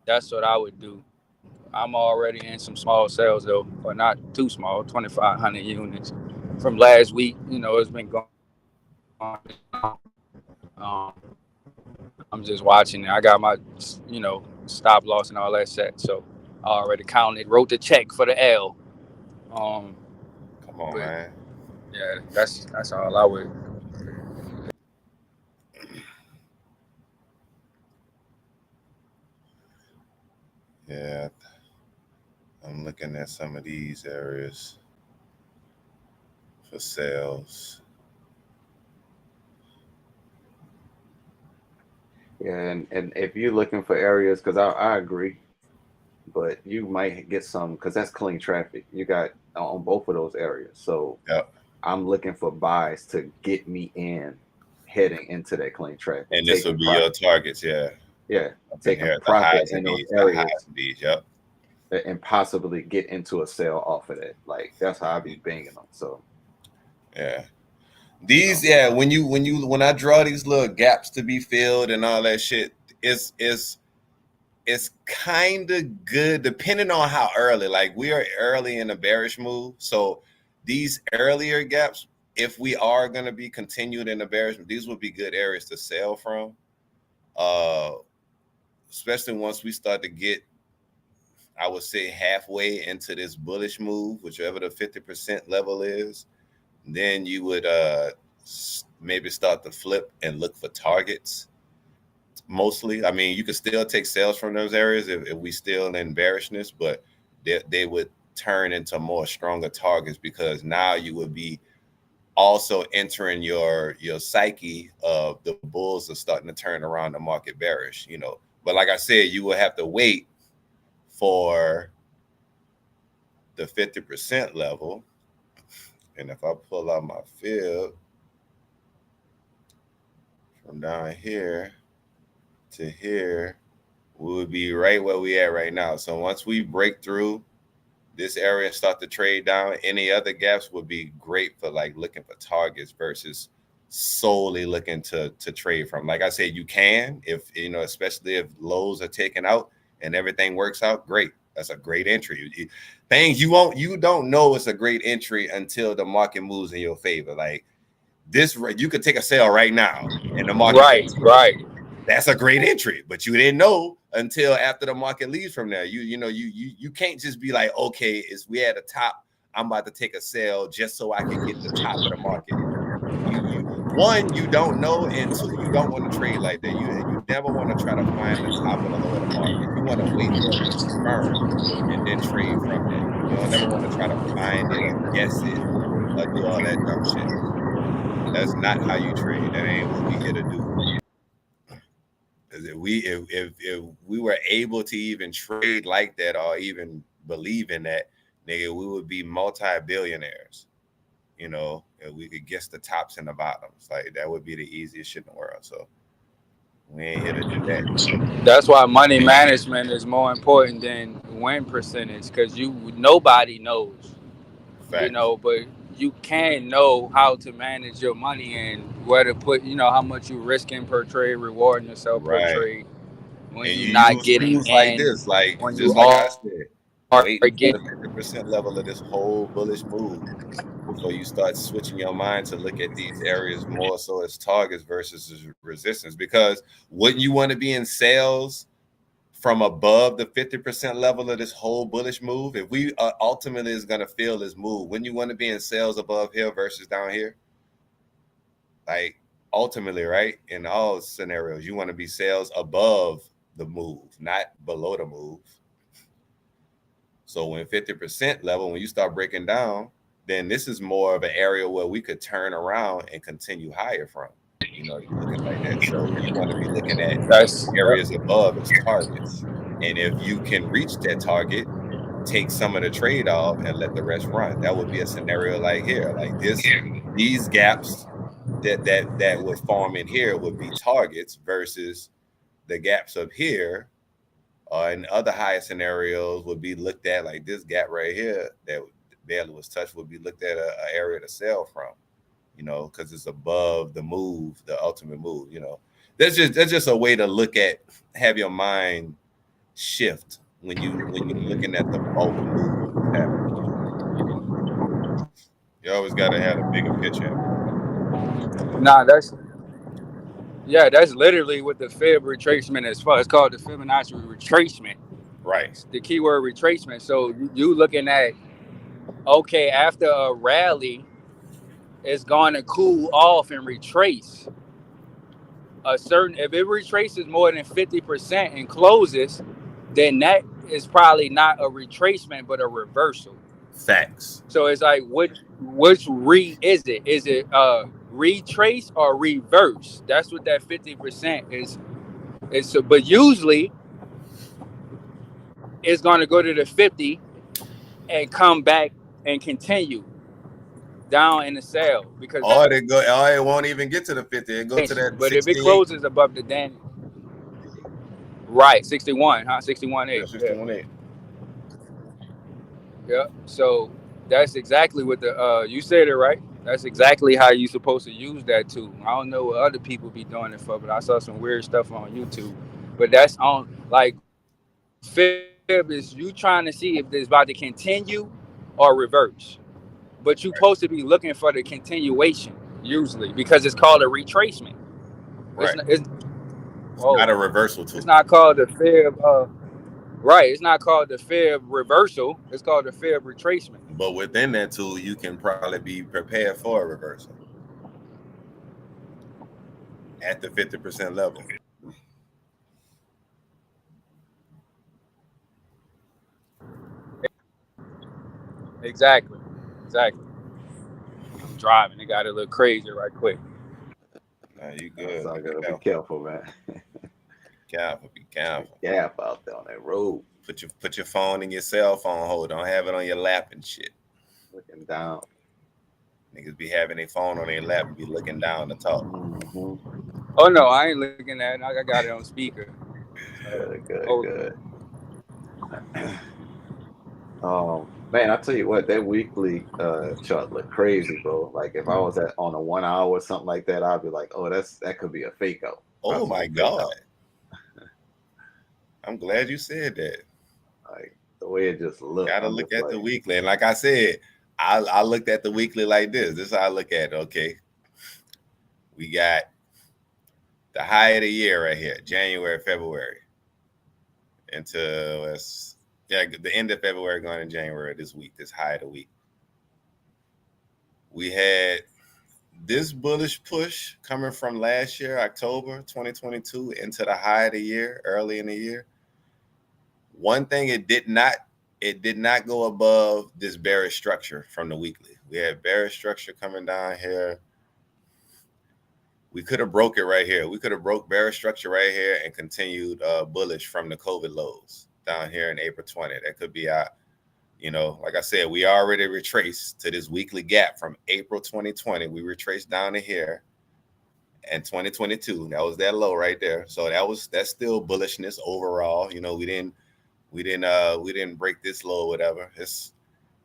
Speaker 3: That's what I would do. I'm already in some small sales though, but not too small, 2,500 units from last week. It's been going on. I'm just watching it. I got my, stop loss and all that set. So I already counted, wrote the check for the L.
Speaker 2: Come on, man.
Speaker 3: Yeah, that's all I would.
Speaker 2: Yeah, I'm looking at some of these areas for sales.
Speaker 1: Yeah, and if you're looking for areas, because I agree, but you might get some because that's clean traffic. You got on both of those areas. So I'm looking for buys to get me in heading into that clean traffic.
Speaker 2: And this will be your targets, yeah.
Speaker 1: Yeah, taking profit in those areas.
Speaker 2: Yep.
Speaker 1: And possibly get into a sale off of that. Like that's how I be banging them. So
Speaker 2: yeah. These, when I draw these little gaps to be filled and all that shit, it's kind of good depending on how early. Like, we are early in a bearish move, so these earlier gaps, if we are going to be continued in a bearish, these would be good areas to sell from, especially once we start to get, I would say, halfway into this bullish move, whichever the 50% level is. Then you would maybe start to flip and look for targets. Mostly, I mean, you could still take sales from those areas if we still in bearishness, but they would turn into more stronger targets, because now you would be also entering your psyche of the bulls are starting to turn around the market bearish, you know. But like I said, you will have to wait for the 50% level. And if I pull out my fib from down here to here, we would be right where we at right now. So once we break through this area and start to trade down, any other gaps would be great for like looking for targets versus solely looking to trade from. Like I said, you can, if you know, especially if lows are taken out and everything works out, great. That's a great entry. Things you don't know it's a great entry until the market moves in your favor. Like this, you could take a sell right now and the market
Speaker 3: right.
Speaker 2: That's a great entry, but you didn't know until after the market leaves from there. You can't just be like, okay, we at the top, I'm about to take a sell just so I can get the top of the market. One, you don't know, and two, you don't want to trade like that. You never want to try to find the top of the low of the market. You want to wait for it to confirm and then trade from there. You don't never want to try to find it or guess it or do all that dumb shit. That's not how you trade. That ain't what we here to do. If we were able to even trade like that or even believe in that, nigga, we would be multi-billionaires. You know, and we could guess the tops and the bottoms. Like, that would be the easiest shit in the world. So we ain't here to do that.
Speaker 3: That's why money management is more important than win percentage, because nobody knows.
Speaker 2: Facts.
Speaker 3: You know, but you can know how to manage your money and where to put, you know, how much you risking per trade, rewarding yourself per trade. When you're not getting
Speaker 2: like this, like
Speaker 3: when
Speaker 2: just
Speaker 3: you
Speaker 2: like I said, wait for
Speaker 3: getting
Speaker 2: the 50% level of this whole bullish move before you start switching your mind to look at these areas more so as targets versus as resistance. Because wouldn't you want to be in sales from above the 50% level of this whole bullish move? If we ultimately is going to feel this move, wouldn't you want to be in sales above here versus down here? Like, ultimately, right? In all scenarios, you want to be sales above the move, not below the move. So when 50% level, when you start breaking down, then this is more of an area where we could turn around and continue higher from. You know, you're looking like that. So you want to be looking at areas above as targets. And if you can reach that target, take some of the trade off and let the rest run. That would be a scenario like here. Like these gaps that would form in here would be targets versus the gaps up here. And other higher scenarios would be looked at like this gap right here that barely was touched would be looked at an area to sell from, you know, because it's above the move, the ultimate move. You know, that's just a way to look at, have your mind shift when you're looking at the bulk move happening. You always got to have a bigger picture.
Speaker 3: Nah, that's literally what the Fib retracement is for. It's called the Fibonacci retracement.
Speaker 2: Right.
Speaker 3: It's the keyword retracement. So you looking at, okay, after a rally, it's going to cool off and retrace. If it retraces more than 50% and closes, then that is probably not a retracement but a reversal.
Speaker 2: Facts.
Speaker 3: So it's like, which is it? Is it retrace or reverse? That's what that 50% is. So, but usually it's going to go to the 50 and come back and continue down in the sell, because
Speaker 2: it won't even get to the 50. It go to that.
Speaker 3: But
Speaker 2: 68.
Speaker 3: if it closes above the then, right, 61, huh? 61.8.
Speaker 2: 61.8.
Speaker 3: Yeah. So that's exactly what you said it right. That's exactly how you supposed to use that tool. I don't know what other people be doing it for, but I saw some weird stuff on YouTube. But that's on like Fib is you trying to see if it's about to continue or reverse. But you supposed to be looking for the continuation usually because it's called a retracement.
Speaker 2: Right.
Speaker 3: It's
Speaker 2: Not a reversal tool.
Speaker 3: It's not called the Fib. Right. It's not called the Fib reversal. It's called the Fib retracement.
Speaker 2: But within that tool, you can probably be prepared for a reversal at the 50% level.
Speaker 3: Exactly. I'm driving. It got a little crazy right quick.
Speaker 2: Nah, you good.
Speaker 1: So I gotta be careful, man.
Speaker 2: Be careful.
Speaker 1: Gap out there on that road.
Speaker 2: Put your phone in your cell phone hold. Don't have it on your lap and shit.
Speaker 1: Looking down.
Speaker 2: Niggas be having their phone on their lap and be looking down to talk.
Speaker 1: Mm-hmm.
Speaker 3: Oh no, I ain't looking at it. I got it on speaker.
Speaker 1: Good. Man, I tell you what, that weekly chart looked crazy, bro. Like if I was on a 1 hour or something like that, I'd be like, oh, that could be a fake out.
Speaker 2: Oh my God. I'm glad you said that.
Speaker 1: Like the way it just looked.
Speaker 2: Gotta look at the weekly. And like I said, I looked at the weekly like this. This is how I look at it. Okay. We got the high of the year right here, January, February. Until the end of February going in January this week, this high of the week. We had this bullish push coming from last year, October 2022, into the high of the year, early in the year. One thing it did not go above this bearish structure from the weekly. We had bearish structure coming down here. We could have broke it right here. We could have broke bearish structure right here and continued bullish from the COVID lows down here in April 20. That could be our, like I said, we already retraced to this weekly gap from April 2020. We retraced down to here in 2022. That was that low right there. So that's still bullishness overall. We didn't break this low or whatever. It's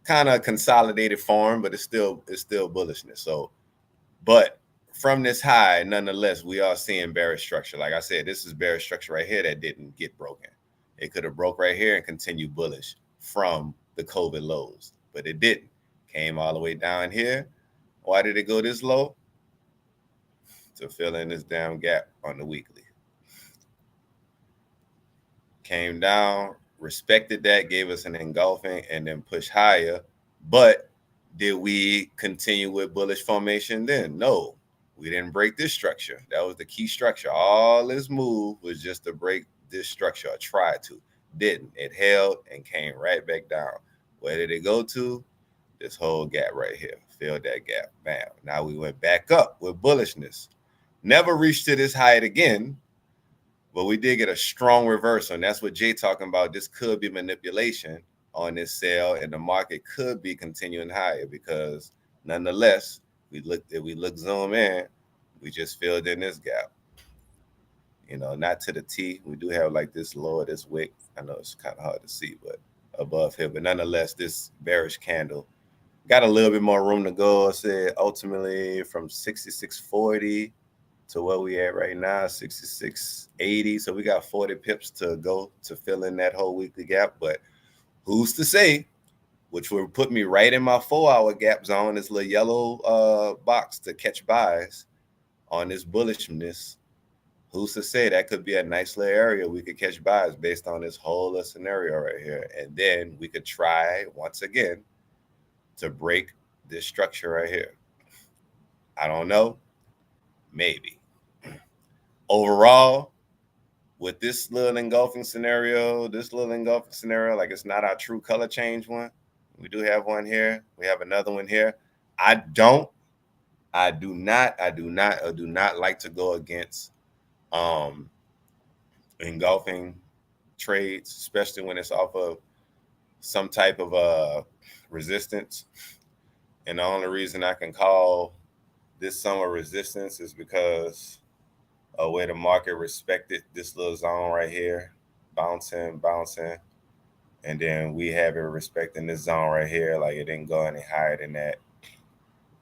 Speaker 2: kind of consolidated form, but it's still bullishness. So, but from this high, nonetheless, we are seeing bearish structure. Like I said, this is bearish structure right here that didn't get broken. It could have broke right here and continued bullish from the COVID lows, but it didn't. Came all the way down here. Why did it go this low? To fill in this damn gap on the weekly. Came down, respected that, gave us an engulfing, and then pushed higher. But did we continue with bullish formation then? No. We didn't break this structure. That was the key structure. All this move was just to break this structure, or try to. Didn't. It held and came right back down. Where did it go to? This whole gap right here. Filled that gap. Bam. Now we went back up with bullishness. Never reached to this height again, but we did get a strong reversal. And that's what Jay talking about. This could be manipulation on this sell, and the market could be continuing higher because nonetheless, if we look zoom in, we just filled in this gap. Not to the T. We do have like this lower, this wick. I know it's kind of hard to see, but above here. But nonetheless, this bearish candle got a little bit more room to go. I said ultimately from 66.40 to where we at right now, 66.80. So we got 40 pips to go to fill in that whole weekly gap. But who's to say, which will put me right in my 4-hour gap zone, this little yellow box to catch buys on this bullishness. Who's to say that could be a nice little area we could catch buys based on this whole scenario right here. And then we could try once again to break this structure right here. I don't know. Maybe. Overall, with this little engulfing scenario, like it's not our true color change one. We do have one here. We have another one here. I do not like to go against engulfing trades, especially when it's off of some type of resistance. And the only reason I can call this summer resistance is because of where the market respected this little zone right here, bouncing. And then we have it respecting this zone right here. Like it didn't go any higher than that.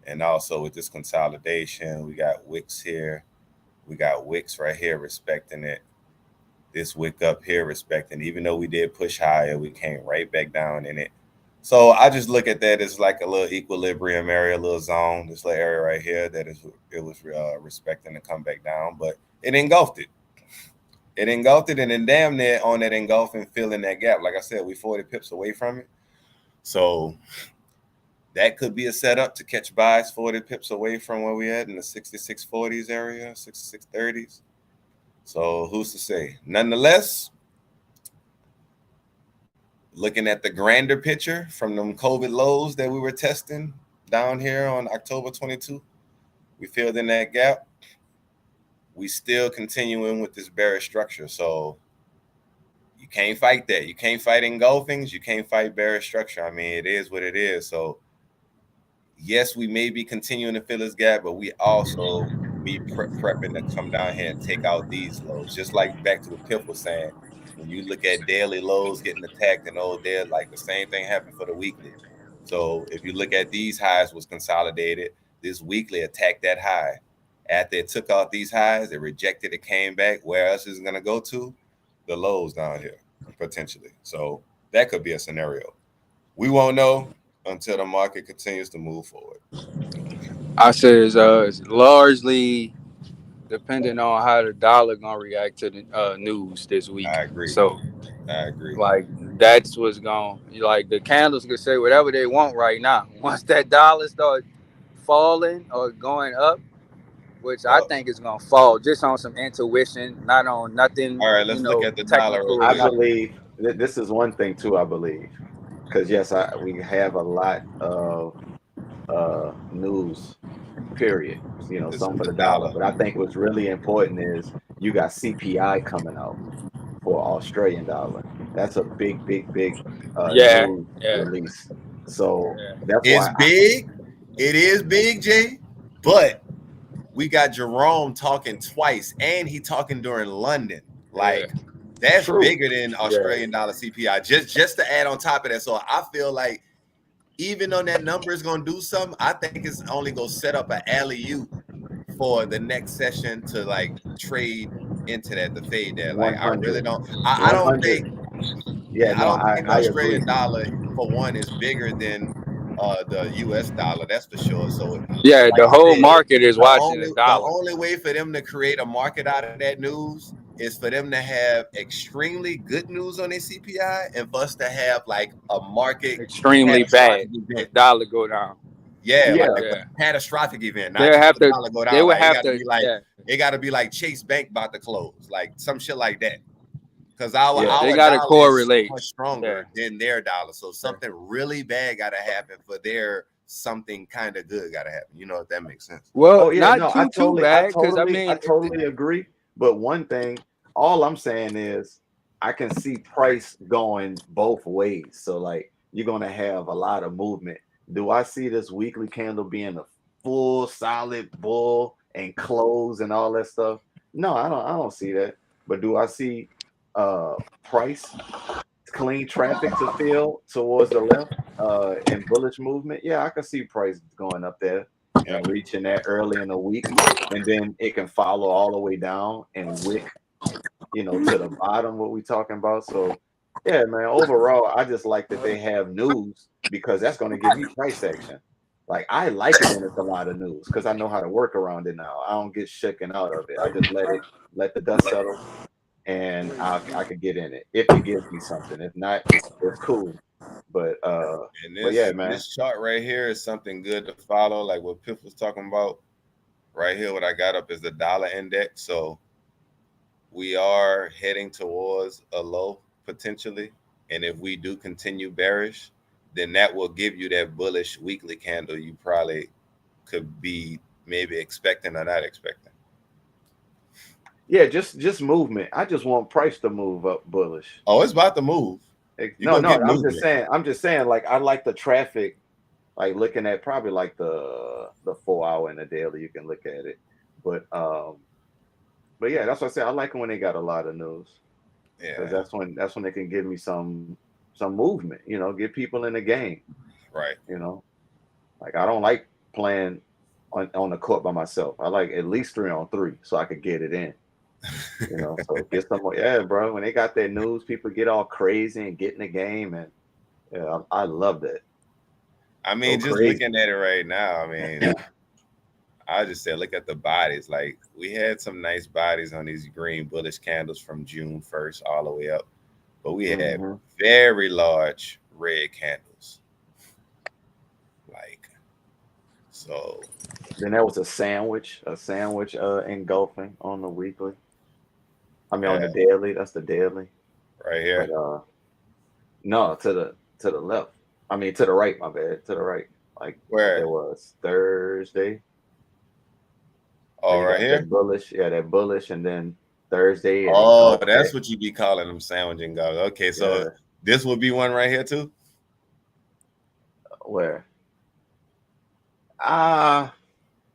Speaker 2: And also with this consolidation, we got wicks here. We got wicks right here respecting it. This wick up here respecting, even though we did push higher, we came right back down in it. So I just look at that as like a little equilibrium area, a little zone, this little area right here that it was respecting to come back down, but it engulfed it. It engulfed it, and then damn near on that engulfing, filling that gap. Like I said, we 40 pips away from it. So that could be a setup to catch buys 40 pips away from where we at in the 66.40s area, 66.30s. So who's to say? Nonetheless, looking at the grander picture from them COVID lows that we were testing down here on October 22, we filled in that gap. We still continuing with this bearish structure. So you can't fight that. You can't fight engulfings. You can't fight bearish structure. I mean, it is what it is. So yes, we may be continuing to fill this gap, but we also be prepping to come down here and take out these lows. Just like back to what Piff was saying, when you look at daily lows getting attacked and all there, like the same thing happened for the weekly. So if you look at these highs was consolidated, this weekly attacked that high. After it took out these highs, it rejected, it came back. Where else is it going to go to? The lows down here, potentially. So that could be a scenario. We won't know until the market continues to move forward.
Speaker 3: I said it's largely depending on how the dollar gonna react to the news this week.
Speaker 2: I agree.
Speaker 3: So,
Speaker 2: I agree.
Speaker 3: like, that's what's going. Like, the candles can say whatever they want right now. Once that dollar start falling or going up, which I think is gonna fall just on some intuition, not on nothing.
Speaker 2: All right, let's look at the dollar real
Speaker 3: Technical.
Speaker 1: I
Speaker 2: quick.
Speaker 1: believe this is one thing too. I believe because yes, we have a lot of news. Period. You know,
Speaker 2: This
Speaker 1: some
Speaker 2: is
Speaker 1: for
Speaker 2: the
Speaker 1: the dollar,
Speaker 2: dollar.
Speaker 1: but I think what's really important is you got CPI coming out for Australian dollar. That's a big
Speaker 3: Yeah,
Speaker 1: news
Speaker 3: yeah,
Speaker 1: release. So
Speaker 3: yeah.
Speaker 1: that's
Speaker 2: It's
Speaker 1: why
Speaker 2: big. It is big, Jay. But we got Jerome talking twice, and he talking during London. Like that's
Speaker 1: true.
Speaker 2: bigger than Australian dollar CPI. Just to add on top of that, so I feel like even though that number is gonna do something, I think it's only gonna set up an alley-oop for the next session to like trade into that, the fade there. Like I
Speaker 1: 100,
Speaker 2: really don't. I don't
Speaker 1: 100.
Speaker 2: think.
Speaker 1: Yeah,
Speaker 2: I
Speaker 1: no,
Speaker 2: don't think
Speaker 1: I agree.
Speaker 2: Australian dollar for one is bigger than the US dollar. That's for sure. So
Speaker 3: Yeah,
Speaker 2: like
Speaker 3: the
Speaker 2: I
Speaker 3: whole
Speaker 2: said,
Speaker 3: market is watching the
Speaker 2: the
Speaker 3: dollar.
Speaker 2: only way for them to create a market out of that news is for them to have extremely good news on their CPI and for us to have like a market
Speaker 3: Extremely bad.
Speaker 2: catastrophic
Speaker 3: The
Speaker 2: event.
Speaker 3: dollar go down.
Speaker 2: Yeah,
Speaker 1: Yeah,
Speaker 2: like
Speaker 3: Yeah,
Speaker 2: a catastrophic event, not
Speaker 3: they'll
Speaker 2: just
Speaker 3: have
Speaker 2: the
Speaker 3: to.
Speaker 2: dollar go
Speaker 3: They
Speaker 2: down.
Speaker 3: would
Speaker 2: Like
Speaker 3: have to. Yeah,
Speaker 2: it got to be like Chase Bank about to close, like some shit like that. Because
Speaker 1: yeah,
Speaker 3: they
Speaker 2: our
Speaker 3: gotta
Speaker 2: dollar is so
Speaker 3: correlate.
Speaker 2: much
Speaker 3: Yeah,
Speaker 2: stronger than their dollar. So something really bad got to happen for their something kind of good got to happen. You know if that makes sense?
Speaker 3: well,
Speaker 1: oh yeah,
Speaker 3: not
Speaker 1: no,
Speaker 3: too bad because I
Speaker 1: I
Speaker 3: mean,
Speaker 1: totally agree. But one thing, all I'm saying is I can see price going both ways. So like you're gonna have a lot of movement. Do I see this weekly candle being a full solid bull and close and all that stuff? No, I don't see that. But do I see price clean traffic to fill towards the left in bullish movement? Yeah, I can see price going up there
Speaker 2: Yeah.
Speaker 1: and reaching that early in the week, and then it can follow all the way down and wick, you know, to the bottom. What we talking about? So yeah, man. Overall, I just like that they have news because that's going to give me price action. Like I like it when it's a lot of news because I know how to work around it now. I don't get shaken out of it. I just let the dust settle, and I could get in it if it gives me something. If not, it's cool. But
Speaker 2: And
Speaker 1: yeah,
Speaker 2: this
Speaker 1: man.
Speaker 2: this chart right here is something good to follow, like what Piff was talking about. Right here, what I got up is the dollar index. So we are heading towards a low potentially. And if we do continue bearish, then that will give you that bullish weekly candle you probably could be maybe expecting or not expecting.
Speaker 1: Yeah, just movement. I just want price to move up bullish.
Speaker 2: Oh, it's about to move. You're
Speaker 1: No,
Speaker 2: gonna
Speaker 1: no,
Speaker 2: get movement.
Speaker 1: I'm just saying, like I like the traffic, like looking at probably like the 4 hour and the daily, you can look at it. But yeah, that's what I say. I like it when they got a lot of news. Because
Speaker 2: Yeah,
Speaker 1: that's when they can give me some movement, you know, get people in the game.
Speaker 2: right.
Speaker 1: You know, like I don't like playing on the court by myself. I like at least 3-on-3 so I could get it in. You know, so get some more. Yeah, bro. When they got that news, people get all crazy and get in the game, and yeah, I love that.
Speaker 2: I mean,
Speaker 1: Go
Speaker 2: just
Speaker 1: crazy.
Speaker 2: looking at it right now, I mean, I just said, look at the bodies. Like, we had some nice bodies on these green bullish candles from June 1st all the way up, but we had very large red candles. Like, so.
Speaker 1: Then there was a sandwich engulfing on the weekly. I mean, on the daily. That's the daily.
Speaker 2: Right here.
Speaker 1: But, no, to the left. I mean, to the right. My bad. To the right. Like
Speaker 2: where
Speaker 1: it was Thursday.
Speaker 2: Oh, right here.
Speaker 1: That bullish, that bullish, and then Thursday. And
Speaker 2: oh, that's what you be calling them, sandwich and go. Okay, so this would be one right here too.
Speaker 1: Where?
Speaker 2: Not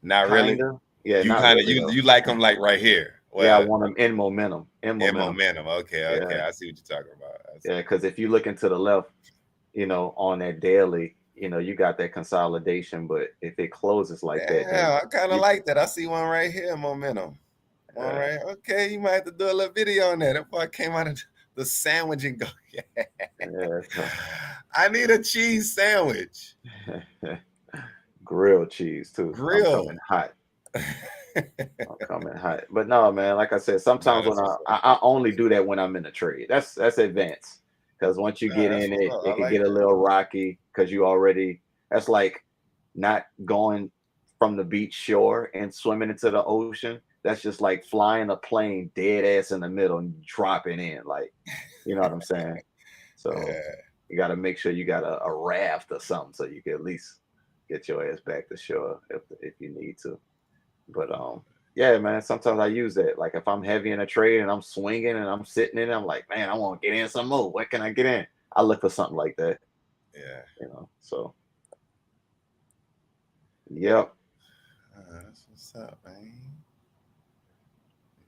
Speaker 2: really.
Speaker 1: Yeah,
Speaker 2: you kind of you like them like right here.
Speaker 1: Well, yeah, I want them in momentum.
Speaker 2: In momentum. Okay, I see what you're talking about.
Speaker 1: Yeah, because if you look into the left, you know, on that daily, you know, you got that consolidation, but if it closes like that,
Speaker 2: yeah, I kind of like that. I see one right here, momentum. All right, okay, you might have to do a little video on that. That's why I came out of the sandwich and go. I need a cheese sandwich.
Speaker 1: Grilled cheese too.
Speaker 2: Grilled.
Speaker 1: I'm coming hot. I'm coming hot. But no, man, like I said, sometimes when I only do that when I'm in a trade. That's advanced. Because once you get in it, it can get a little rocky because you already, that's like not going from the beach shore and swimming into the ocean. That's just like flying a plane dead ass in the middle and dropping in. Like, you know what I'm saying? So you got to make sure you got a raft or something so you can at least get your ass back to shore if you need to. But yeah, man, sometimes I use that. Like if I'm heavy in a trade and I'm swinging and I'm sitting in it, I'm like, man, I want to get in some more. What can I get in? I look for something like that.
Speaker 2: Yeah.
Speaker 1: You know, so. Yep.
Speaker 2: That's what's up, man.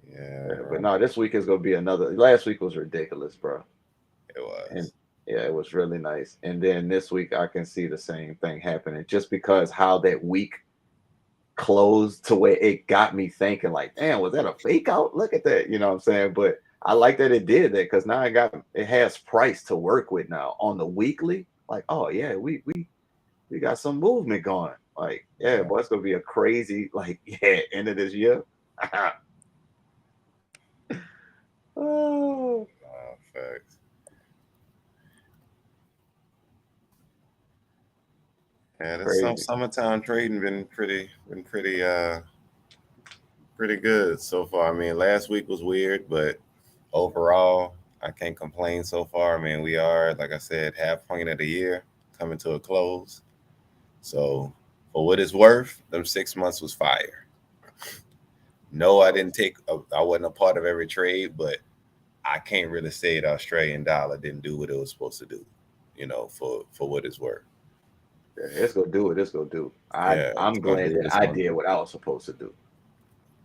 Speaker 2: Yeah.
Speaker 1: But no, this week is going to be another. Last week was ridiculous, bro.
Speaker 2: It was.
Speaker 1: And yeah, it was really nice. And then this week I can see the same thing happening just because how that week closed to where it got me thinking like, damn, was that a fake out? Look at that. You know what I'm saying? But I like that it did that because now it has price to work with now on the weekly. Like, oh yeah, we got some movement going. Like, yeah, boy, it's gonna be a crazy, like, end of this year. Oh,
Speaker 2: facts. Yeah, this summertime trading been pretty good so far. I mean, last week was weird, but overall, I can't complain so far. I mean, we are, like I said, half point of the year coming to a close. So, for what it's worth, them 6 months was fire. No, I wasn't a part of every trade, but I can't really say the Australian dollar didn't do what it was supposed to do, you know, for what it's worth.
Speaker 1: Yeah, it's gonna do what it's gonna do. I'm glad that I did what I was supposed to do.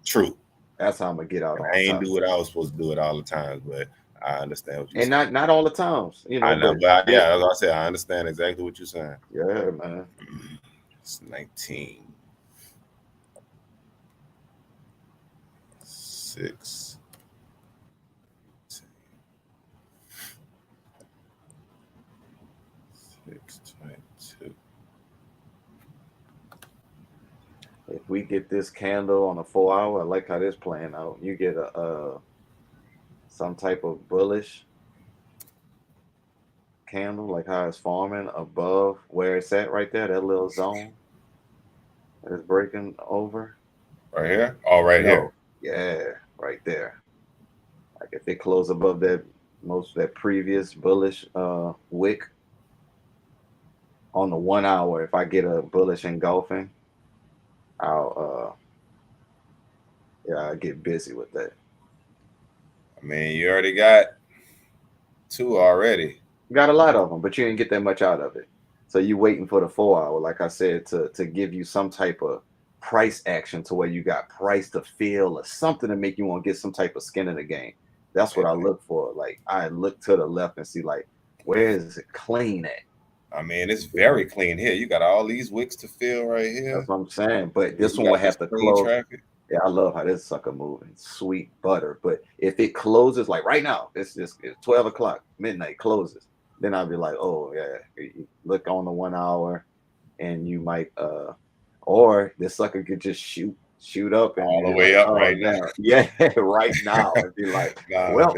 Speaker 2: True.
Speaker 1: That's how I'm gonna get out.
Speaker 2: I ain't do what I was supposed to do at all the times, but I understand what you're saying.
Speaker 1: Not all the times, you know.
Speaker 2: I know, but yeah, as I said, I understand exactly what you're saying.
Speaker 1: Yeah, man.
Speaker 2: It's 19. 6. 622.
Speaker 1: If we get this candle on a 4 hour, I like how this playing out. You get some type of bullish candle, like how it's forming above where it's at right there, that little zone that is breaking over.
Speaker 2: Right here? Oh, right here.
Speaker 1: Yeah, right there. Like if it close above that previous bullish wick on the 1 hour, if I get a bullish engulfing, I'll get busy with that.
Speaker 2: I mean, you already got 2 already.
Speaker 1: You got a lot of them, but you didn't get that much out of it. So you waiting for the 4 hour, like I said, to give you some type of price action to where you got price to feel or something to make you want to get some type of skin in the game. That's what I look for. Like I look to the left and see like, where is it clean at?
Speaker 2: I mean, it's very clean here. You got all these wicks to fill right here.
Speaker 1: That's what I'm saying. But this
Speaker 2: You
Speaker 1: one will
Speaker 2: got
Speaker 1: have
Speaker 2: this
Speaker 1: to
Speaker 2: clean
Speaker 1: close.
Speaker 2: traffic.
Speaker 1: Yeah, I love how this sucker moving. Sweet butter. But if it closes like right now, it's 12 o'clock, midnight closes. Then I'll be like, oh yeah, you look on the 1 hour and you might or this sucker could just shoot up and
Speaker 2: All the
Speaker 1: be
Speaker 2: way
Speaker 1: like,
Speaker 2: up
Speaker 1: oh
Speaker 2: right
Speaker 1: damn.
Speaker 2: now.
Speaker 1: Yeah, right now. And be like, well,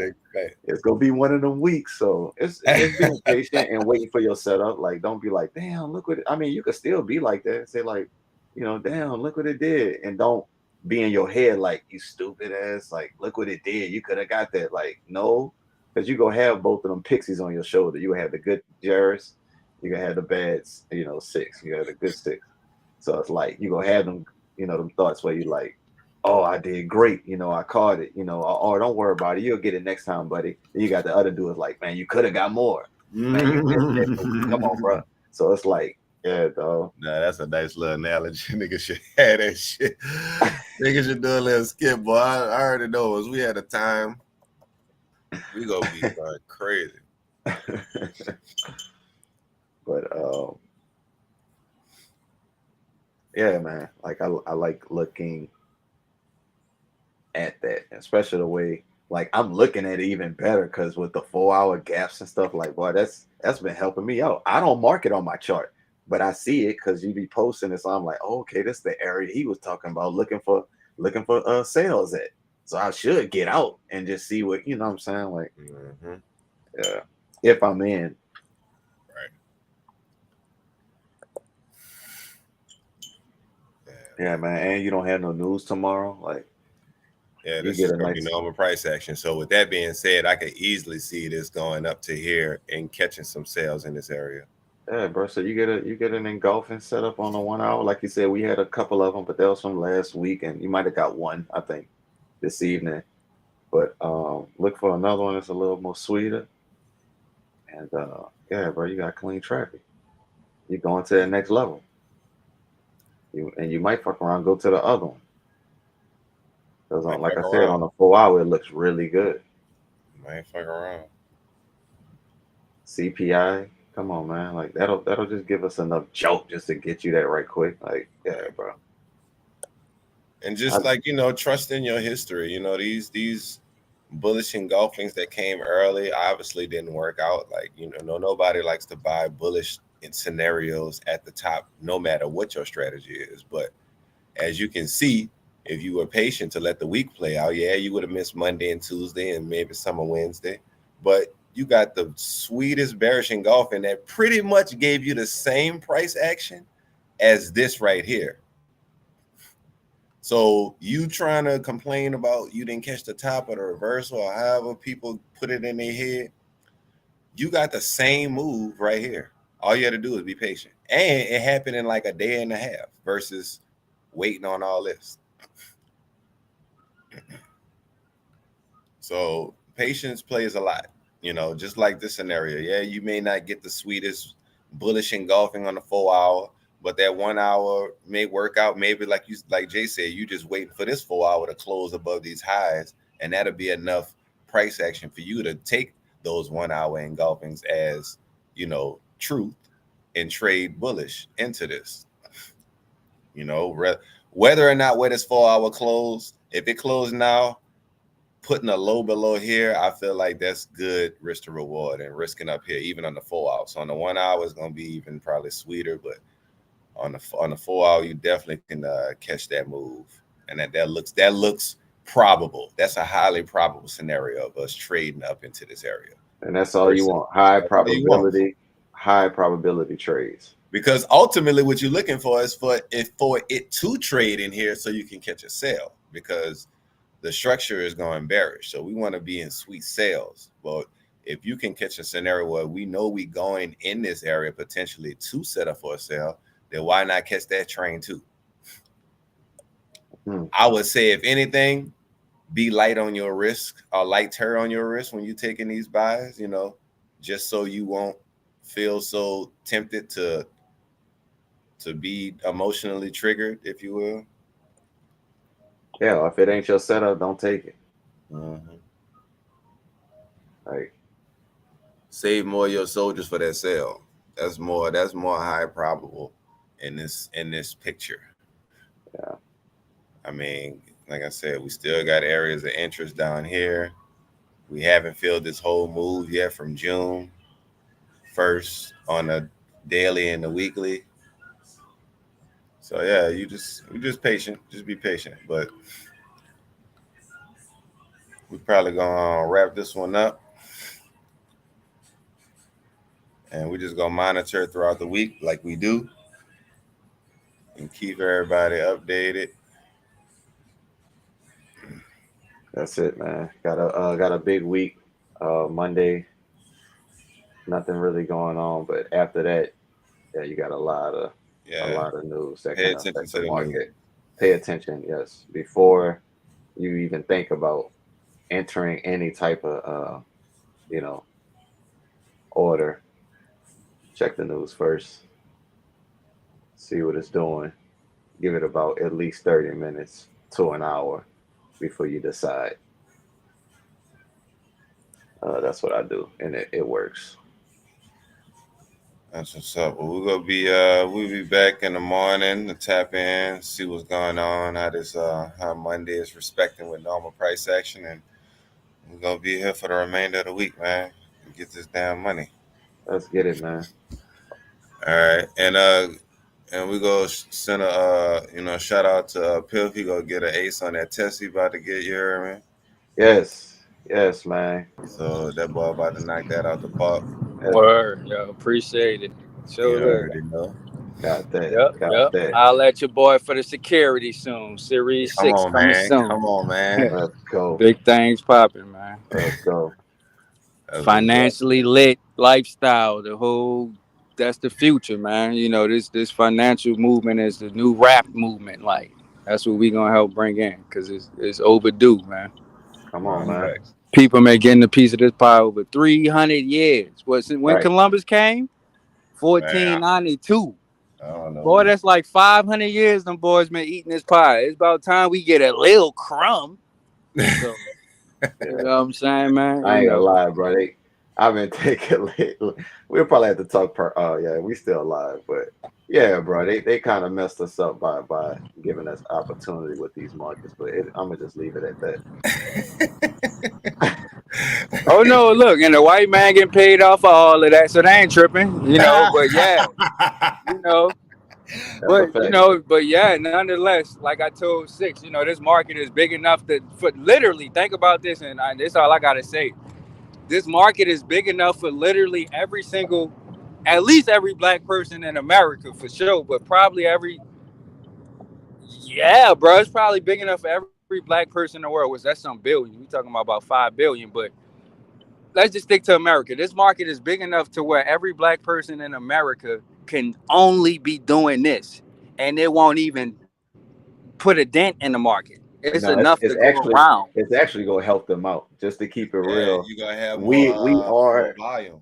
Speaker 1: it's gonna be one of them weeks. So it's being patient and waiting for your setup. Like, don't be like, damn, look what I mean, you could still be like that and say, like, damn, look what it did. And don't be in your head like, you stupid ass, like, look what it did. You could have got that. Like, no, because you gonna have both of them pixies on your shoulder. You have the good Jarris, you gonna have the bad, 6. You have the good 6. So it's like you gonna have them, them thoughts where you like, oh, I did great, I caught it, or don't worry about it, you'll get it next time, buddy. And you got the other dudes like, man, you could have got more. Man, you missed that. Come on, bro. So it's like, yeah, dog.
Speaker 2: Nah, that's a nice little analogy. Niggas should have that shit. Niggas should do a little skip, boy. I already know as we had a time, we gonna be going crazy.
Speaker 1: But yeah, man. Like I like looking at that, especially the way like I'm looking at it even better because with the 4-hour gaps and stuff, like, boy, that's been helping me out. I don't mark it on my chart, but I see it because you be posting it. So I'm like, oh, okay, this is the area he was talking about, looking for sales at. So I should get out and just see what, what I'm saying? Like, yeah, if I'm in. Yeah, man, and you don't have no news tomorrow, like.
Speaker 2: Yeah, this is gonna be normal price action. So with that being said, I could easily see this going up to here and catching some sales in this area.
Speaker 1: Yeah, bro. So you get an engulfing setup on the 1 hour, like you said. We had a couple of them, but that was from last week, and you might have got one, I think, this evening. But look for another one that's a little more sweeter. And yeah, bro, you got clean traffic. You're going to the next level. You might fuck around, go to the other one. Because like I said, on the 4 hour, it looks really good.
Speaker 2: Might fuck around.
Speaker 1: CPI, come on, man. Like that'll just give us enough joke just to get you that right quick. Like, yeah, bro.
Speaker 2: And just trust in your history. These bullish engulfings that came early obviously didn't work out. Like, nobody likes to buy bullish in scenarios at the top, no matter what your strategy is. But as you can see, if you were patient to let the week play out, yeah, you would have missed Monday and Tuesday and maybe some of Wednesday. But you got the sweetest bearish engulfing that pretty much gave you the same price action as this right here. So you trying to complain about you didn't catch the top of the reversal or however people put it in their head, you got the same move right here. All you had to do is be patient. And it happened in like a day and a half versus waiting on all this. So patience plays a lot, just like this scenario. Yeah, you may not get the sweetest bullish engulfing on the 4 hour, but that 1 hour may work out. Maybe like Jay said, you just waiting for this 4 hour to close above these highs, and that'll be enough price action for you to take those 1 hour engulfings as truth and trade bullish into this. Whether or not where this 4 hour closed, if it closed now, putting a low below here, I feel like that's good risk to reward and risking up here, even on the 4 hour. So on the 1 hour, it's going to be even probably sweeter, but on the 4 hour, you definitely can catch that move. And that looks probable. That's a highly probable scenario of us trading up into this area.
Speaker 1: And that's all you want. High probability trades.
Speaker 2: Because ultimately what you're looking for is for it to trade in here so you can catch a sale, because the structure is going bearish. So we want to be in sweet sales. But if you can catch a scenario where we know we going in this area potentially to set up for a sale, then why not catch that train too? I would say, if anything, be light on your risk, or lighter on your risk when you're taking these buys, just so you won't feel so tempted to be emotionally triggered, if you will.
Speaker 1: Yeah, if it ain't your setup, don't take it. Like,
Speaker 2: save more of your soldiers for that sale. That's more high probable in this picture.
Speaker 1: Yeah.
Speaker 2: I mean, like I said, we still got areas of interest down here. We haven't filled this whole move yet from June 1st on the daily and the weekly. So yeah, you just patient. Just be patient. But we probably gonna wrap this one up. And we're just gonna monitor throughout the week like we do. And keep everybody updated.
Speaker 1: That's it, man. Got a big week. Monday, nothing really going on, but after that, yeah, you got a lot of news that
Speaker 2: Pay
Speaker 1: can
Speaker 2: attention
Speaker 1: affect
Speaker 2: to
Speaker 1: the
Speaker 2: the
Speaker 1: market.
Speaker 2: news.
Speaker 1: Pay attention, yes, before you even think about entering any type of order. Check the news first. See what it's doing. Give it about at least 30 minutes to an hour before you decide. That's what I do, and it works.
Speaker 2: That's what's up. Well, we'll be back in the morning to tap in, see what's going on, how Monday is respecting with normal price action, and we're gonna be here for the remainder of the week, man. Get this damn money.
Speaker 1: Let's get it, man.
Speaker 2: All right, and we go send a shout out to Pill. He go get an ace on that test he about to get. You heard me?
Speaker 1: Yes, man.
Speaker 2: So that boy about to knock that out the park.
Speaker 3: Word, yo, appreciate it.
Speaker 2: You
Speaker 3: Sure,
Speaker 2: already know.
Speaker 1: Got that.
Speaker 3: Yep. I'll let your boy for the security soon. Series
Speaker 2: Come
Speaker 3: 6
Speaker 2: on,
Speaker 3: coming
Speaker 2: man.
Speaker 3: soon.
Speaker 2: Come on, man.
Speaker 1: Let's go.
Speaker 3: Big things popping, man.
Speaker 1: Let's go.
Speaker 3: Financially lit lifestyle. That's the future, man. You know, this financial movement is the new rap movement. Like, that's what we gonna help bring in, because it's overdue, man.
Speaker 1: Come on, man.
Speaker 3: People may get a piece of this pie over 300 years. When Columbus came? 1492.
Speaker 2: I don't know.
Speaker 3: Boy, that's like 500 years them boys been eating this pie. It's about time we get a little crumb. So, you know what I'm saying, man?
Speaker 1: I ain't gonna lie, bro. I've been taking we'll probably have to talk yeah, we still alive, but yeah, bro, they kind of messed us up by giving us opportunity with these markets, but I'm gonna just leave it at that.
Speaker 3: Oh no, look, and the white man getting paid off for all of that, so they ain't tripping, you know. But yeah, you know, but yeah, nonetheless, like I told Six, you know, this market is big enough for literally think about this, and this is all I gotta say. This market is big enough for literally at least every black person in America for sure, but probably it's probably big enough for every black person in the world. Which that's some billion. We talking about 5 billion, but let's just stick to America. This market is big enough to where every black person in America can only be doing this, and it won't even put a dent in the market. It's enough to go around.
Speaker 1: It's actually going to help them out, just to keep it real.
Speaker 2: You're going to have
Speaker 1: more
Speaker 2: volume.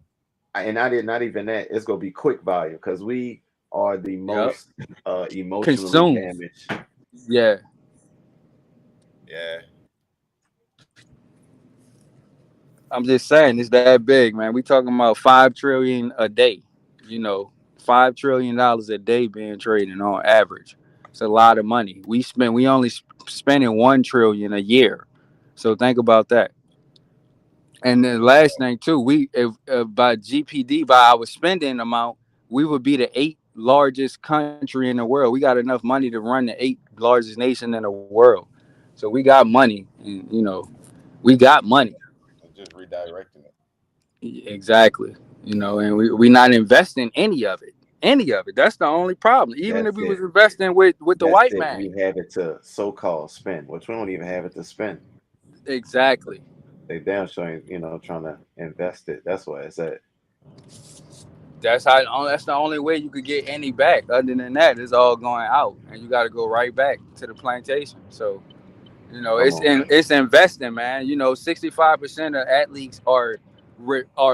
Speaker 1: And not even that. It's going to be quick volume, because we are the most emotionally damaged.
Speaker 3: Yeah. I'm just saying, it's that big, man. We talking about $5 trillion a day. You know, $5 trillion a day being traded on average. It's a lot of money. We only spending $1 trillion a year. So think about that. And the last thing too, if by GPD, by our spending amount, we would be the 8th largest country in the world. We got enough money to run the 8th largest nation in the world. So we got money, and you know, we got money.
Speaker 2: Just redirecting it.
Speaker 3: Exactly. You know, and we not investing any of it. That's the only problem. Even if we was investing with the white man.
Speaker 1: We have it to so-called spend, which we don't even have it to spend.
Speaker 3: Exactly.
Speaker 1: They damn sure, trying to invest it. That's why it's at.
Speaker 3: That's the only way you could get any back. Other than that, it's all going out, and you got to go right back to the plantation. So, you know, it's investing, man. You know, 65% of athletes are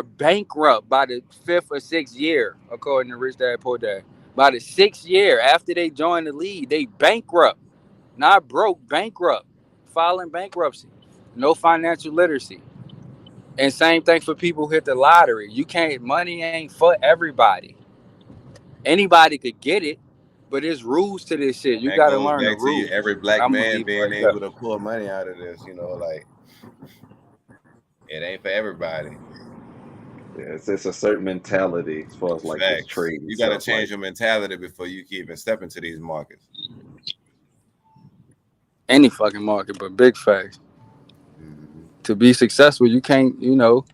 Speaker 3: bankrupt by the 5th or 6th year, according to Rich Dad Poor Dad. By the 6th year after they join the league, they bankrupt, not broke, bankrupt, filing bankruptcy, no financial literacy. And same thing for people who hit the lottery. Money ain't for everybody. Anybody could get it, but there's rules to this shit. You got to learn the rules.
Speaker 2: Every black
Speaker 3: I'm
Speaker 2: man being able to pull money out of this, you know, like it ain't for everybody.
Speaker 1: Yeah, it's a certain mentality as far as like this trade.
Speaker 2: You got to change your mentality before you can even step into these markets.
Speaker 3: Any fucking market, but big facts.
Speaker 2: Mm-hmm.
Speaker 3: To be successful, you can't, you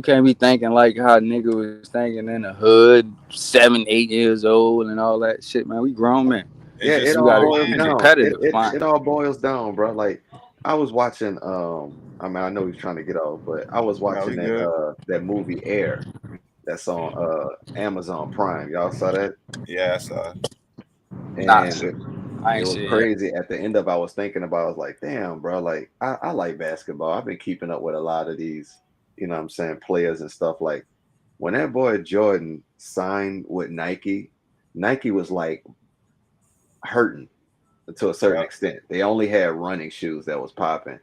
Speaker 3: can't be thinking like how nigga was thinking in the hood, 7, 8 years old and all that shit, man. We grown men.
Speaker 1: Yeah, it all boils down. It all boils down, bro. Like I was watching, I mean, I know he's trying to get off, but I was watching that movie Air that's on Amazon Prime. Y'all saw that?
Speaker 2: Yeah, I saw it.
Speaker 1: And it was crazy. At the end of it, I was thinking about, I was like, damn, bro, like I like basketball. I've been keeping up with a lot of these, you know what I'm saying, players and stuff. Like when that boy Jordan signed with Nike, Nike was like hurting to a certain extent. They only had running shoes that was popping,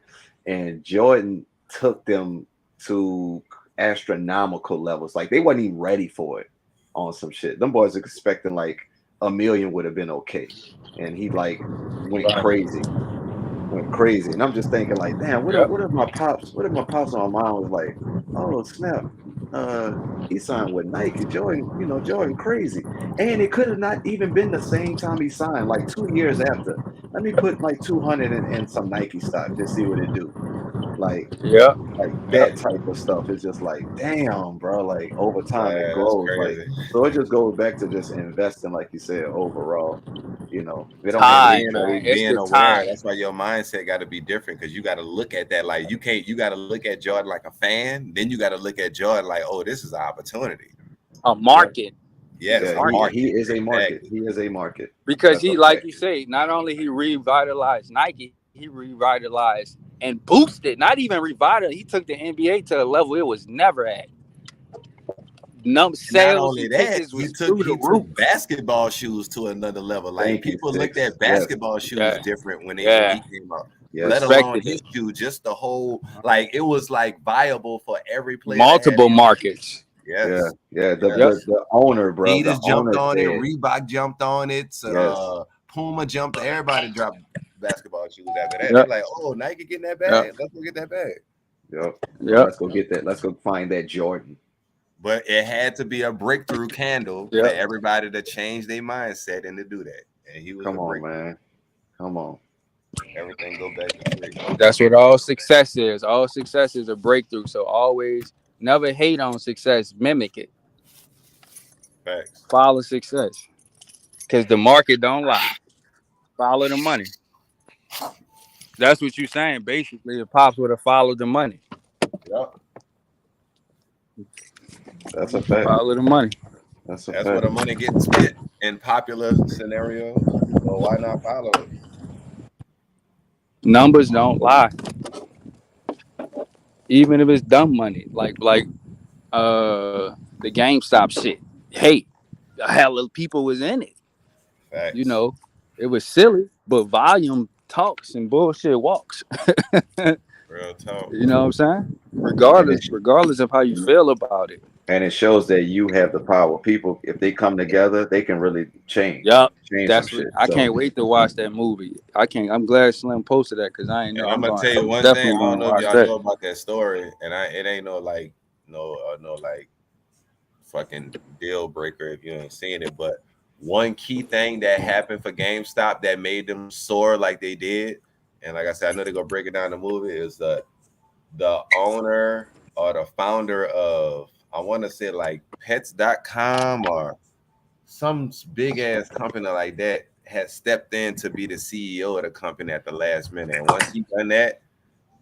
Speaker 1: and Jordan took them to astronomical levels. Like they wasn't even ready for it on some shit. Them boys expecting like $1 million would have been okay, and he like went crazy. And I'm just thinking like, damn, what if my pops on my mom was like, oh snap, he signed with Nike. Jordan crazy. And it could have not even been the same time he signed, like 2 years after. Let me put like 200 in some Nike stock, just see what it do. Like that type of stuff is just like, damn, bro. Like over time it grows. Like so it just goes back to just investing, like you said, overall. You know, we don't have
Speaker 2: being aware. That's why your mindset got to be different, because you got to look at that like you got to look at Jordan like a fan. Then you got to look at Jordan like, oh, this is an opportunity,
Speaker 3: a market.
Speaker 2: Yes,
Speaker 1: he is a market. He is a market
Speaker 3: because he, like you say, not only he revitalized Nike, he revitalized and boosted. Not even revitalized. He took the NBA to a level it was never at. Sales.
Speaker 2: Not only that, he took basketball shoes to another level. Like people looked at basketball shoes different when he came out. Let alone his shoe, just the whole, like it was like viable for every player.
Speaker 3: Multiple markets.
Speaker 1: Yes. The owner, bro.
Speaker 2: Adidas jumped on it. Reebok jumped on it. Puma jumped. Everybody dropped basketball shoes after that. They're like, oh, Nike getting that bag. Let's go get that bag.
Speaker 1: Let's go get that. Let's go find that Jordan.
Speaker 2: But it had to be a breakthrough candle for everybody to change their mindset and to do that. And he was
Speaker 1: Come on, man. Come on.
Speaker 2: Everything go back to breakthrough.
Speaker 3: That's what all success is. All success is a breakthrough. So always never hate on success. Mimic it.
Speaker 2: Facts.
Speaker 3: Follow success. Because the market don't lie. Follow the money. That's what you're saying. Basically, if Pops would have followed the money.
Speaker 2: Yep.
Speaker 1: That's a fact.
Speaker 3: Follow the money.
Speaker 2: That's where the money gets spent in popular scenarios. So why not follow it?
Speaker 3: Numbers don't lie. Even if it's dumb money, like the GameStop shit. Hey, hell of people was in it.
Speaker 2: Facts.
Speaker 3: You know, it was silly, but volume talks and bullshit walks.
Speaker 2: Real talk.
Speaker 3: You know what I'm saying? Regardless of how you feel about it.
Speaker 1: And it shows that you have the power. People, if they come together, they can really change.
Speaker 3: Yep.
Speaker 1: That's shit.
Speaker 3: I can't wait to watch that movie. I'm glad Slim posted that because I ain't know.
Speaker 2: I'm gonna tell you one thing. I don't know if y'all know about that story, and it ain't no fucking deal breaker if you ain't seen it. But one key thing that happened for GameStop that made them soar like they did, and like I said, I know they're gonna break it down in the movie, is the owner or the founder of, I want to say like pets.com or some big ass company like that, had stepped in to be the CEO of the company at the last minute. And once he done that,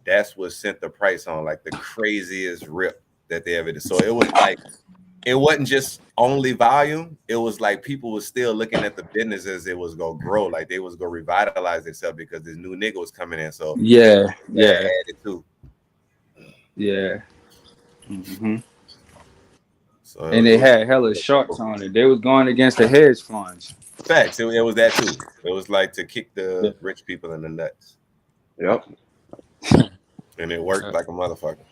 Speaker 2: that's what sent the price on like the craziest rip that they ever did. So it was like, it wasn't just only volume. It was like people were still looking at the business as it was gonna grow, like they was gonna revitalize itself because this new nigga was coming in. So
Speaker 3: yeah,
Speaker 2: added too.
Speaker 3: Yeah. Mm-hmm. So and they had hella sharks on it. They was going against the hedge funds.
Speaker 2: Facts. It was that too. It was like to kick the rich people in the nuts.
Speaker 1: Yep.
Speaker 2: And it worked like a motherfucker.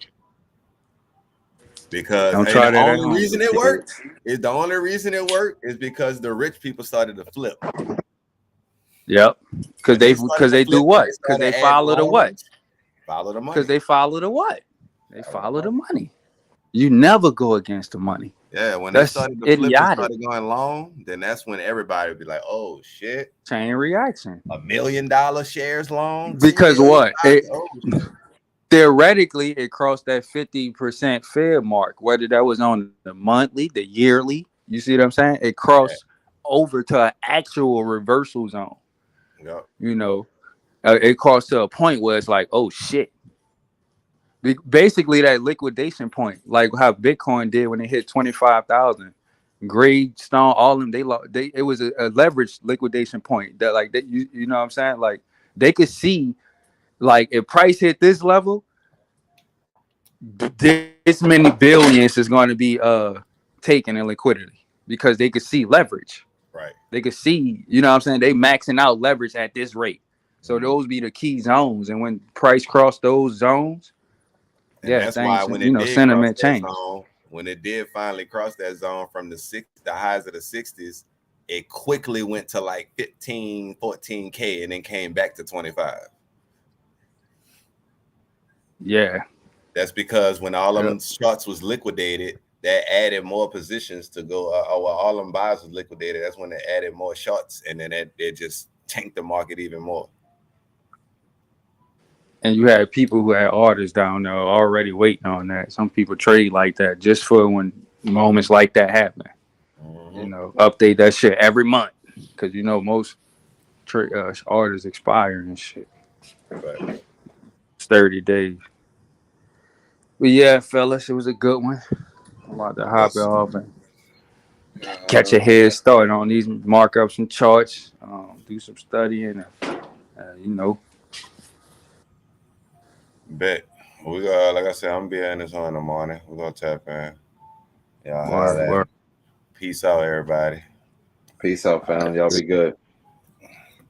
Speaker 2: Because
Speaker 3: Don't try
Speaker 2: the
Speaker 3: that at
Speaker 2: only
Speaker 3: home.
Speaker 2: reason it worked is because the rich people started to flip.
Speaker 3: Yep. Because they do what? Because they follow the what?
Speaker 2: Follow the money.
Speaker 3: Because they follow the what? They follow the money. You never go against the money.
Speaker 2: Yeah, when
Speaker 3: that's
Speaker 2: they started to
Speaker 3: idiotic.
Speaker 2: flip and started going long, then that's when everybody would be like, "Oh shit!"
Speaker 3: Chain reaction.
Speaker 2: $1 million shares long.
Speaker 3: Because what?
Speaker 2: Oh,
Speaker 3: Theoretically, it crossed that 50% Fed mark. Whether that was on the monthly, the yearly, you see what I'm saying? It crossed over to an actual reversal zone.
Speaker 2: Yep.
Speaker 3: You know, it crossed to a point where it's like, oh shit. Basically, that liquidation point, like how Bitcoin did when it hit 25,000, Greystone, all of them, it was a leveraged liquidation point that, like, that you know what I'm saying? Like, they could see, like, if price hit this level, this many billions is going to be taken in liquidity because they could see leverage.
Speaker 2: Right.
Speaker 3: They could see, you know what I'm saying? They maxing out leverage at this rate. So those be the key zones, and when price cross those zones.
Speaker 2: And that's why when it did
Speaker 3: sentiment changed.
Speaker 2: When it did finally cross that zone from the highs of the 60s, it quickly went to like 15, 14K and then came back to 25.
Speaker 3: Yeah.
Speaker 2: That's because when all of them shorts was liquidated, that added more positions to go, all them buys was liquidated. That's when they added more shorts, and then it just tanked the market even more.
Speaker 3: And you had people who had orders down there already waiting on that. Some people trade like that just for when moments like that happen. You know, update that shit every month because most orders expire and shit.
Speaker 2: Right.
Speaker 3: It's 30 days. But yeah, fellas, it was a good one. I'm about to hop it off and catch a head start on these markups and charts. Do some studying.
Speaker 2: Bet. We got, like I said, I'm being this on in the morning. We're gonna tap in. Yeah. Peace out, everybody.
Speaker 1: Peace out, fam. Y'all be good.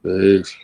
Speaker 3: Peace.